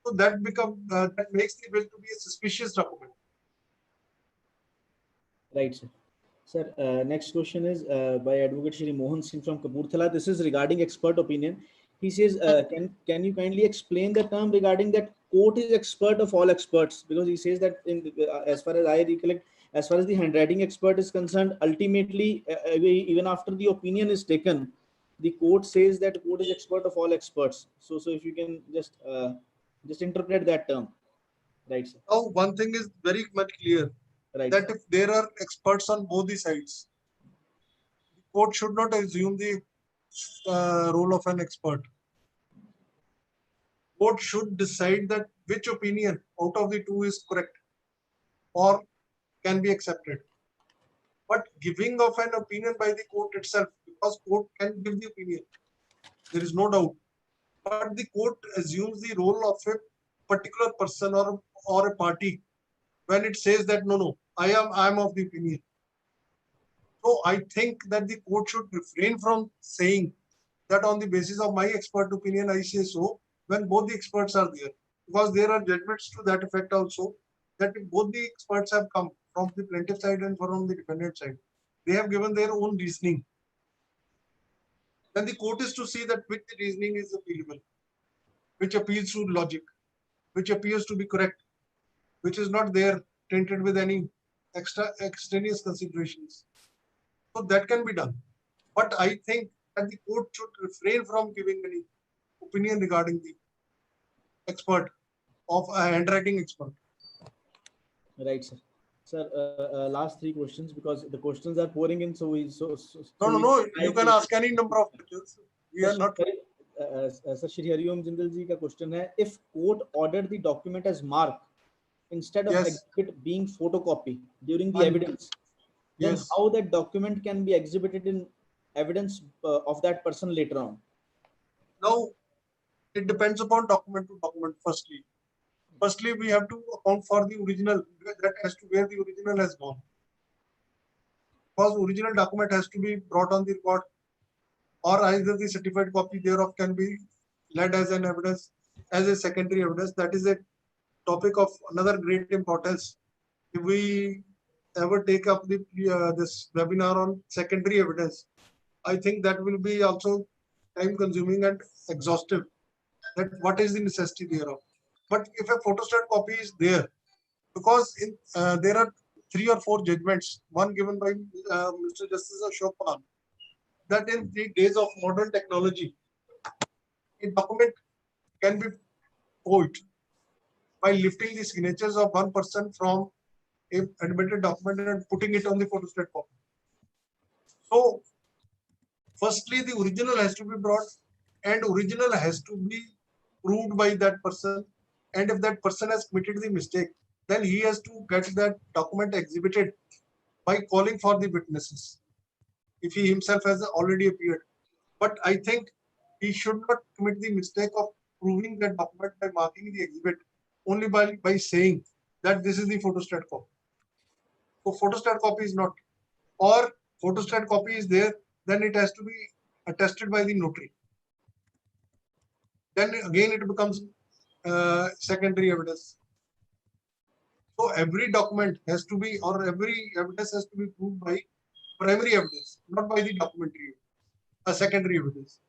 So that makes the will to be a suspicious document. Right, sir. Sir, next question is by Advocate Shri Mohan Singh from Kapurthala. This is regarding expert opinion. He says, can you kindly explain the term regarding that court is expert of all experts? Because he says that as far as I recollect, as far as the handwriting expert is concerned, ultimately, even after the opinion is taken, the court says that court is expert of all experts. So if you can just interpret that term, right, sir? Now one thing is very much clear, Right, that sir. if there are experts on both the sides, the court should not assume the role of an expert. Court should decide that which opinion out of the two is correct or can be accepted. But giving of an opinion by the court itself, because court can give the opinion, there is no doubt. But the court assumes the role of a particular person or a party when it says that no, I am of the opinion. So I think that the court should refrain from saying that on the basis of my expert opinion I say so, when both the experts are there, because there are judgments to that effect also, that if both the experts have come from the plaintiff side and from the defendant side, they have given their own reasoning. Then the court is to see that which reasoning is appealable, which appeals to logic, which appears to be correct, which is not there tainted with any extraneous considerations. So that can be done. But I think that the court should refrain from giving any opinion regarding the expert of a handwriting expert. Right, sir. Sir, last 3 questions, because the questions are pouring in. So No. You can ask any number of questions. We are not. Sir, Shri Hariom Jindal ji ka question hai: if court ordered the document as mark instead of Yes. exhibit being photocopy during the Yes. evidence, then Yes. how that document can be exhibited in evidence of that person later on? Now, it depends upon document to document. Firstly, we have to account for the original, that as to where the original has gone. Because original document has to be brought on the record or either the certified copy thereof can be led as an evidence, as a secondary evidence. That is a topic of another great importance. If we ever take up this webinar on secondary evidence, I think that will be also time consuming and exhaustive. That what is the necessity thereof. But if a photostat copy is there, because there are 3 or 4 judgments, one given by Mr. Justice Ashok, that in the days of modern technology, a document can be forged by lifting the signatures of one person from a admitted document and putting it on the photostat copy. So, firstly, the original has to be brought, and original has to be proved by that person. And if that person has committed the mistake, then he has to get that document exhibited by calling for the witnesses, if he himself has already appeared. But I think he should not commit the mistake of proving that document by marking the exhibit only by saying that this is the photostat copy. So photostat copy is not, or photostat copy is there, then it has to be attested by the notary. Then again it becomes secondary evidence. So every document has to be, or every evidence has to be proved by primary evidence, not by the documentary, a secondary evidence.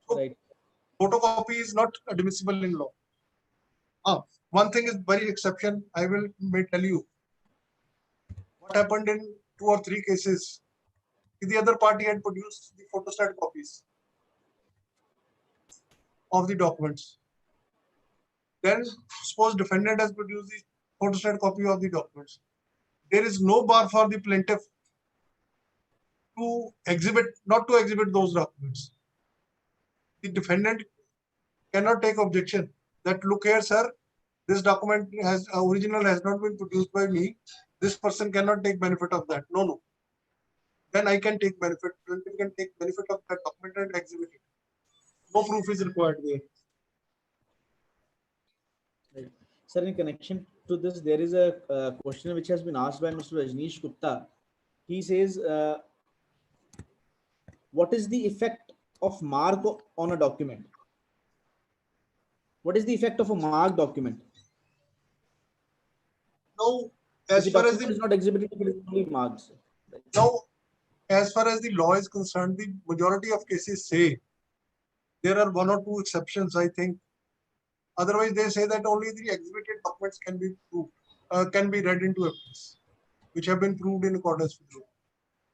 So Right. photocopy is not admissible in law. One thing is very exception. I may tell you what happened in 2 or 3 cases. The other party had produced the photostat copies of the documents. Then suppose defendant has produced the photostat copy of the documents. There is no bar for the plaintiff to exhibit, not to exhibit those documents. The defendant cannot take objection that, look here, sir, this document has original has not been produced by me. This person cannot take benefit of that. No. Then I can take benefit. Plaintiff can take benefit of that document and exhibit it. No proof is required there. Right. Sir, in connection to this, there is a question which has been asked by Mr. Rajneesh Gupta. He says, what is the effect of mark on a document? What is the effect of a marked document? Now, If as the far as document is not exhibited, it is only marks. the law is concerned, the majority of cases say there are 1 or 2 exceptions, I think. Otherwise, they say that only the exhibited documents can be proved, can be read into evidence, which have been proved in accordance with law.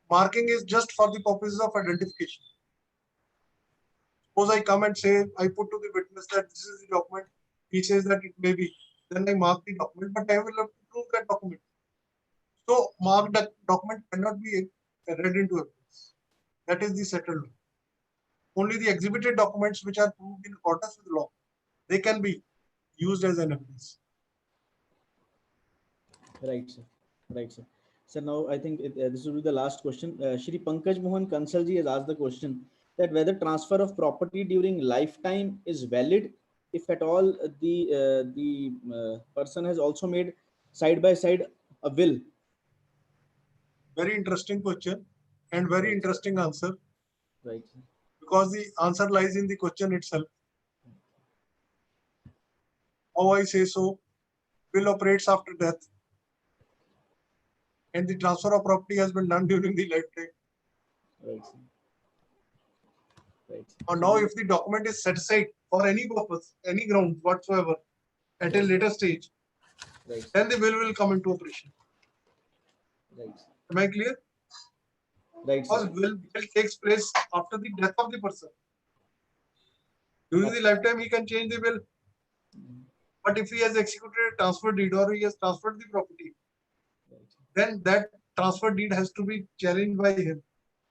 Marking is just for the purposes of identification. Suppose I come and say, I put to the witness that this is the document. He says that it may be. Then I mark the document, but I will have to prove that document. So marked document cannot be read into evidence. That is the settled law. Only the exhibited documents which are proved in accordance with the law, they can be used as an evidence. Right, sir. Right, sir. So now I think this will be the last question. Shri Pankaj Mohan Kansalji has asked the question that whether transfer of property during lifetime is valid if at all the person has also made side by side a will. Very interesting question and very interesting answer, Right. because the answer lies in the question itself. How I say so, will operates after death, and the transfer of property has been done during the lifetime. Right. Right. Or now, if the document is set aside for any purpose, any ground whatsoever, at a later stage, Right. then the will come into operation. Right. Am I clear? Right. Because Sir. will takes place after the death of the person. During the lifetime, he can change the will. But if he has executed a transfer deed or he has transferred the property, then that transfer deed has to be challenged by him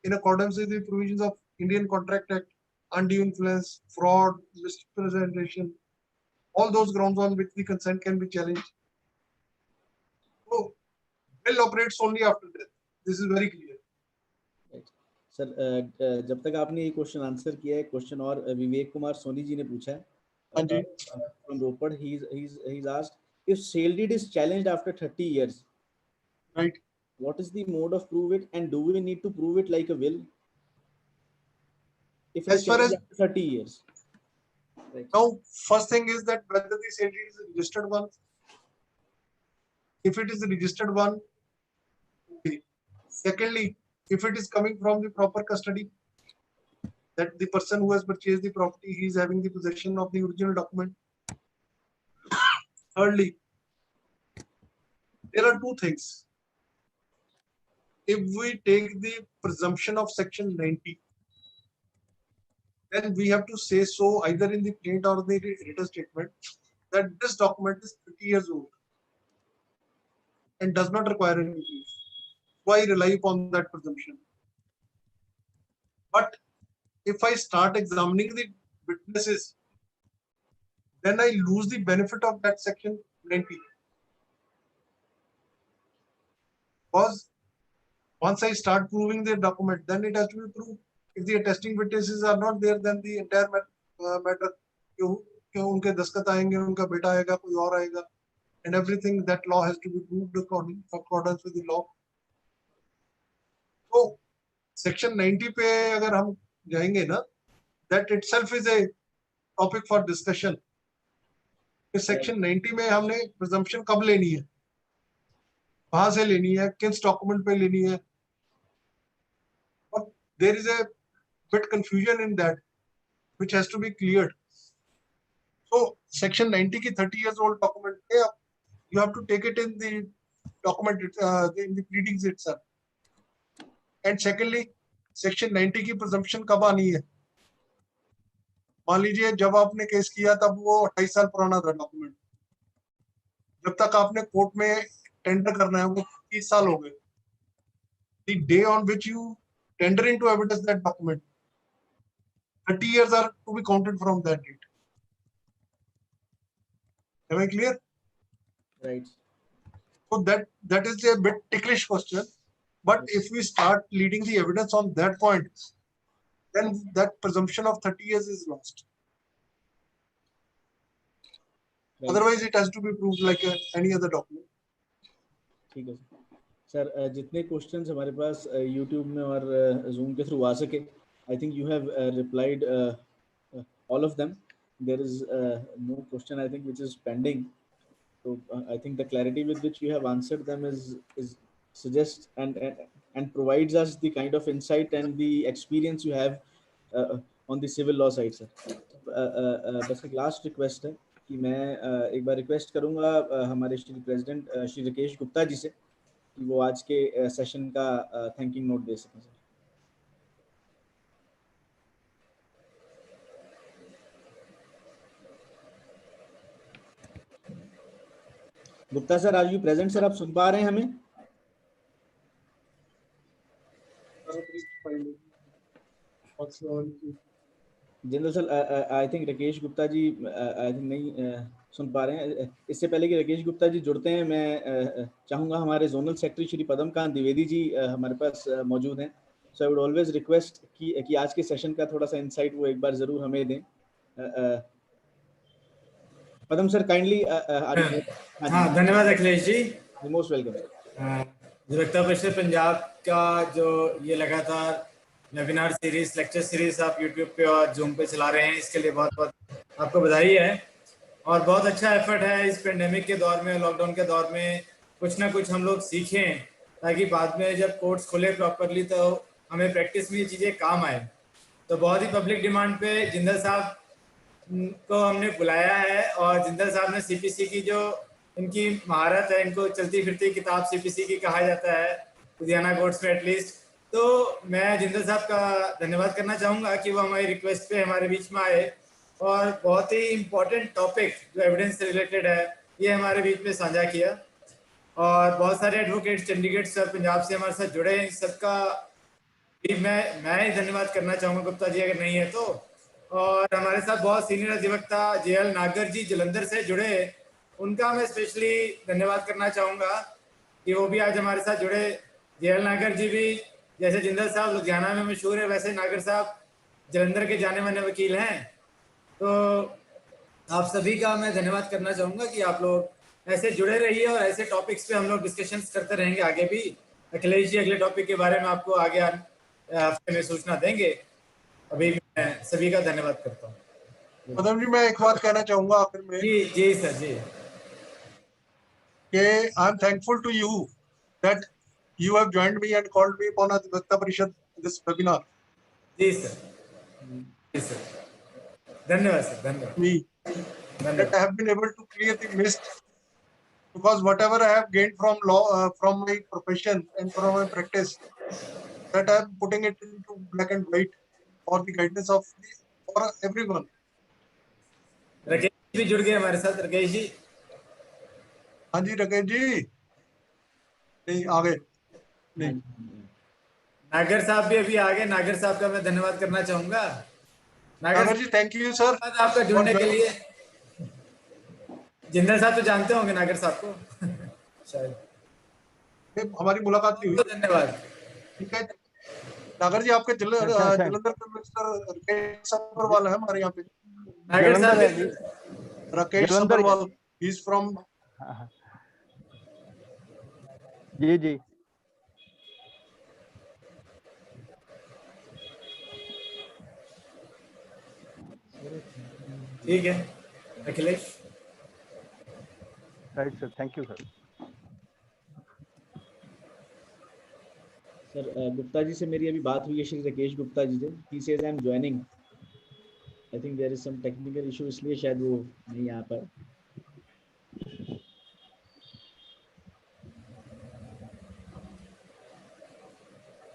in accordance with the provisions of Indian Contract Act, undue influence, fraud, misrepresentation, all those grounds on which the consent can be challenged. So, will operates only after death. This is very clear. Sir जब तक आपने ये question answer किया है, question और विवेक कुमार सोनी जी ने पूछा है from Ropar. He's asked, if sale deed is challenged after 30 years, right, what is the mode of prove it, and do we need to prove it like a will? if As it far changes as- after 30 years. Right. Now, first thing is that whether this entity is a registered one. If it is a registered one, okay. Secondly, if it is coming from the proper custody, that the person who has purchased the property, he is having the possession of the original document. Thirdly, there are two things. If we take the presumption of section 90, then we have to say so either in the plaint or the written statement that this document is 30 years old and does not require any proof. Why rely upon that presumption? But if I start examining the witnesses, then I lose the benefit of that section 90. Because once I start proving the document, then it has to be proved. If the attesting witnesses are not there, then the entire matter, क्यों उनके दस्तखत आएंगे, उनका बेटा आएगा, कोई और आएगा, and everything that law has to be proved accordance with the law. So section 90 पे अगर हम जाएंगे ना, that itself is a topic for discussion. Section 90 में हमने presumption कब लेनी है, कहाँ से लेनी है, किस डॉक्यूमेंट पे लेनी है. But there is a bit confusion in that, which has to be cleared. So section 90 की 30 years old document, you have to take it in the document, in the pleadings itself. And secondly, section 90 की presumption कब आनी है? मान लीजिए जब आपने case किया तब वो 28 साल पुराना था डॉक्यूमेंट, जब तक आपने कोर्ट में टेंडर करना है वो 30 साल हो गए. The day on which you tender into evidence that document, 30 years are to be counted from that date. Am I clear? Right. So that is a bit ticklish question. But if we start leading the evidence on that point, then that presumption of 30 years is lost. Right. Otherwise, it has to be proved like any other document. ठीक है sir. जितने questions हमारे पास YouTube में और zoom के through आ सके, I think you have replied all of them. There is no question I think which is pending. So I think the clarity with which you have answered them is suggests and provides us the kind of insight and the experience you have on the civil law side, sir. बस एक last request है कि मैं एक बार request करूंगा हमारे Shri president Shri Rakesh Gupta ji से कि वो आज के सेशन का थैंकिंग नोट दे सकें sir. Gupta sir, are you present sir? आप सुन पा रहे हैं हमें? General sir, I think Rakesh Gupta ji I think नहीं सुन पा रहे हैं. इससे पहले कि राकेश गुप्ता जी जुड़ते हैं, मैं चाहूँगा हमारे जोनल सेक्रेटरी श्री पद्मकांत द्विवेदी जी हमारे पास मौजूद हैं. सो आई वुड ऑलवेज रिक्वेस्ट कि आज के सेशन का थोड़ा सा इंसाइट वो एक बार जरूर हमें दें. पद्म सर, काइंडली. हाँ, धन्यवाद अखिलेश जी. Most welcome. अधिवक्ता परिषद पंजाब का जो ये लगातार वेबिनार सीरीज, लेक्चर सीरीज आप यूट्यूब पे और जूम पे चला रहे हैं, इसके लिए बहुत बहुत आपको बधाई है. और बहुत अच्छा एफर्ट है इस पेंडेमिक के दौर में, लॉकडाउन के दौर में कुछ ना कुछ हम लोग सीखें, ताकि बाद में जब कोर्ट्स खुले प्रॉपरली तो हमें प्रैक्टिस में ये चीज़ें काम आए. तो बहुत ही पब्लिक डिमांड पे जिंदल साहब को हमने बुलाया है, और जिंदल साहब ने सीपीसी की जो इनकी महारत है, इनको चलती फिरती किताब सीपीसी की कहा जाता है लुधियाना कोर्ट्स में एटलीस्ट. तो मैं जिंदल साहब का धन्यवाद करना चाहूँगा कि वो हमारी रिक्वेस्ट पे हमारे बीच में आए और बहुत ही इम्पोर्टेंट टॉपिक जो एविडेंस से रिलेटेड है ये हमारे बीच में साझा किया. और बहुत सारे एडवोकेट्स चंडीगढ़ से और पंजाब से हमारे साथ जुड़े हैं, सबका मैं ही धन्यवाद करना चाहूँगा गुप्ता जी अगर नहीं है तो. और हमारे साथ बहुत सीनियर अधिवक्ता जेएल नागर जी जलंधर से जुड़े, उनका मैं स्पेशली धन्यवाद करना चाहूँगा कि वो भी आज हमारे साथ जुड़े. जेएल नागर जी भी जैसे जिंदल साहब लुधियाना में मशहूर है, वैसे नागर साहब जलंधर के जाने माने वकील हैं. तो आप सभी का मैं धन्यवाद करना चाहूँगा कि आप लोग ऐसे जुड़े रहिए और ऐसे टॉपिक्स पे हम लोग डिस्कशंस करते रहेंगे आगे भी. अखिलेश जी अगले टॉपिक के बारे में आपको आगे हफ्ते में सूचना देंगे. अभी मैं सभी का धन्यवाद करता हूँ। पदम जी, मैं एक बात कहना चाहूंगा आखिर में जी जी सर जी। कि I am thankful to you that you have joined me and called me upon Advaita Parishad this webinar. जी सर जी सर, धन्यवाद सर, धन्यवाद Me that I धन्यवाद। have been able to clear the mist, because whatever I have gained from law, from my profession and from my practice, that I am putting it into black and white for the guidance of for everyone. Rakesh ji भी जुड़ गए हमारे साथ। राकेश जी, हाँ जी राकेश जी, नहीं आ गए, नहीं नागर साहब भी अभी आ गए। नागर साहब का मैं धन्यवाद करना चाहूंगा। नागर जी, थैंक यू सर धन्यवाद आपका जुड़ने के लिए। जिंदल साहब तो जानते होंगे नागर साहब को शायद। हमारी मुलाकात नहीं तो हुई। धन्यवाद। ठीक है नागर जी, आपके जलंधर में मिस्टर राकेश सब्बरवाल है हमारे यहाँ पे। नागर साहब जलंधर है ji, Rakesh Jalandhar Sabharwal, he is from जी जी। ठीक है Akhilesh. Right sir, thank you sir. Sir Gupta ji से मेरी अभी बात हुई है, श्री राकेश गुप्ता जी से। He says I am joining. I think there is some technical issue, इसलिए शायद वो नहीं आ पाए।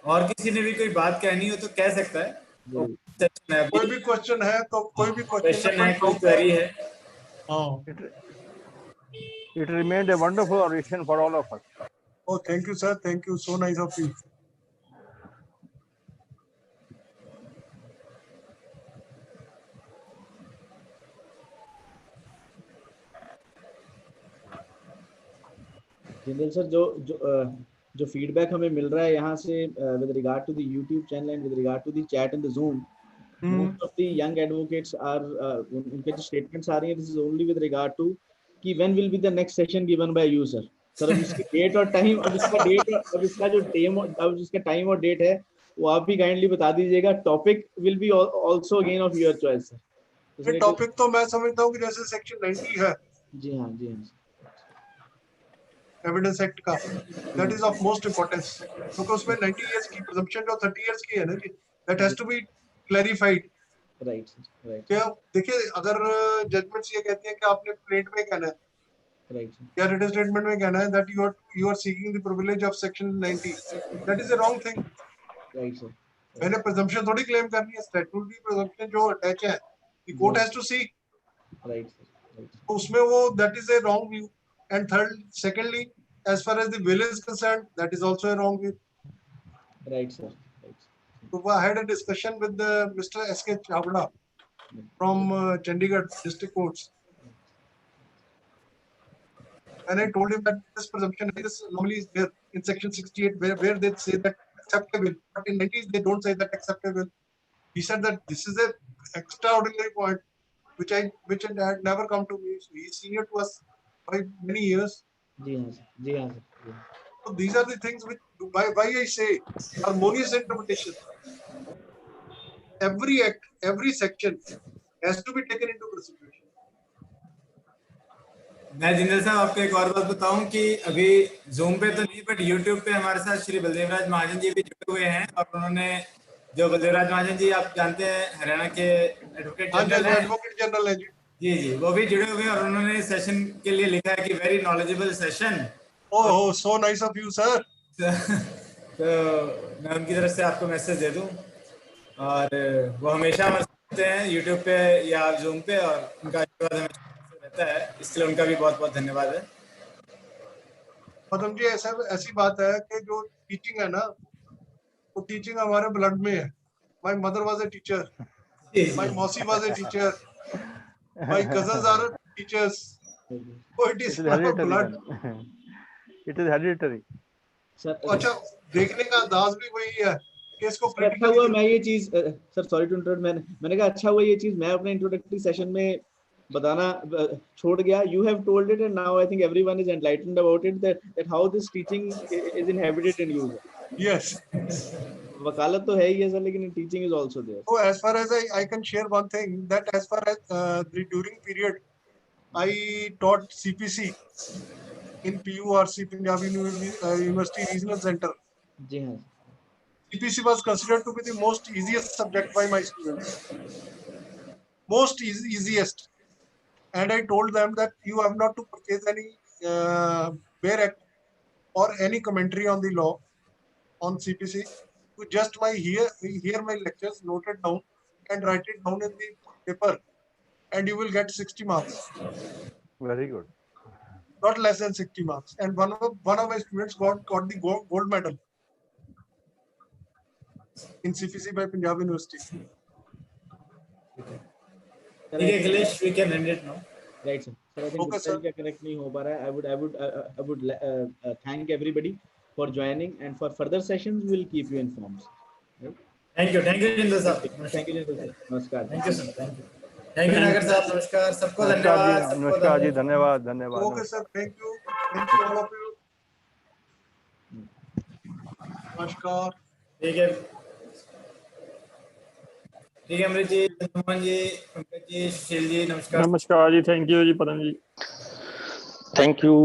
और किसी ने भी कोई बात कहनी हो तो कह सकता है। कोई भी क्वेश्चन है तो कोई भी क्वेश्चन है, कोई क्वेरी है। It remained a wonderful oration for all of us. Oh, thank you, sir. Thank you. So nice of you. Jindal sir, जो फीडबैक हमें मिल रहा है यहाँ से with regard to the YouTube channel and with regard to the chat in the Zoom, most of the young advocates are, उनके जो statements आ रही हैं, this is only with regard to कि when will be the next session given by you sir. Sir अब इसकी date और time, अब इसका जो टाइम और डेट है वो आप भी काइंडली बता दीजिएगा। Topic will be also again of your choice sir. ये टॉपिक तो मैं समझता हूँ कि जैसे सेक्शन 90 है जी हाँ, जी हाँ एविडेंस एक्ट का, that is of most importance, क्योंकि उसमें 90 इयर्स की प्रिजम्पशन जो 30 इयर्स की है ना जी, that has to be clarified. Right right. क्या देखिए, अगर जजमेंट्स ये कहते हैं कि आपने प्लेट में कहना है राइट या रिटन स्टेटमेंट में कहना है that you are seeking the privilege of section 90, that is a wrong thing. Right sir. मैंने प्रिजम्पशन थोड़ी क्लेम करनी है, स्टैट्यूटरी प्रिजम्पशन जो अटैच है, the court has to see. Right तो उसमें वो that is a wrong view. And third, secondly, as far as the will is concerned, that is also a wrong view. Right sir. So I had a discussion with Mr. S.K. Chavda from Chandigarh District Courts, and I told him that this presumption is normally is there in section 68 where they say that acceptable, but in 90s they don't say that acceptable. He said that this is a extraordinary point which had never come to me. So he is senior to us by many years. जी हाँ sir, जी हाँ sir. So these are the things which why I say harmonious interpretation. Every act, every section has to be taken into consideration. मैं जिंदल साहब आपको एक और बात बताऊं कि अभी जूम पे तो नहीं बट यूट्यूब पे हमारे साथ श्री बलदेवराज महाजन जी भी जुड़े हुए हैं। और उन्होंने, जो बलदेवराज महाजन जी आप जानते हैं हरियाणा के एडवोकेट जनरल हैं, एडवोकेट जनरल है जी, जी जी, वो भी जुड़े हुए हैं। और उन्होंने सेशन के लिए लिखा है कि very knowledgeable session. Oh so nice of you sir. तो मैं उनकी तरफ से आपको मैसेज दे दूं, और वो हमेशा हमारे साथ होते हैं यूट्यूब पे या जूम पे, और उनका आशीर्वाद हमेशा रहता है, इसके लिए उनका भी बहुत बहुत धन्यवाद है। पदम जी, ऐसी बात है कि जो टीचिंग है ना, वो टीचिंग हमारे ब्लड में है। My mother was a teacher, my मौसी was a teacher, my cousins are teachers, so it is blood. It is hereditary. Sir अच्छा, देखने का अंदाज भी वही है कि इसको अच्छा हुआ मैं ये चीज, सर सॉरी टू इंटरप्ट, मैंने कहा अच्छा हुआ ये चीज मैं अपने इंट्रोडक्टरी सेशन में बताना छोड़ गया। You have told it and now I think everyone is enlightened about it, that how this teaching is inhabited in you. Yes, वकालत तो है ही है सर, लेकिन teaching is also there. So as far as I can share one thing, that as far as the during period I taught CPC in PURC, Punjab University Regional Center. जी हाँ. CPC was considered to be the most easiest subject by my students. Easiest. And I told them that you have not to purchase any Bare Act or any commentary on the law on CPC. You just hear my lectures, note it down, and write it down in the paper, and you will get 60 marks, Very good. not less than 60 marks. And one of my students got the gold medal in CPC by Punjab University. ठीक है Akhilesh, we can end it now. Right, sir. Sir, I think Okay, Gupta sir. ji का connect नहीं हो पा रहा है. I would thank everybody for joining, and for further sessions we will keep you informed. Right? Thank you Jindal साहब. Thank you, Jindal sir. नमस्कार. Thank you sir. Thank you नागर साहब. नमस्कार सबको. नमस्कार धन्यवाद. जी, नमस्कार जी, धन्यवाद धन्यवाद. Okay, sir. Thank you all of you. Namaskar. ठीक है अमृत जी, मोहन जी, पंकज जी, सुशील जी, नमस्कार. नमस्कार ji, thank you ji, Padam ji, thank you.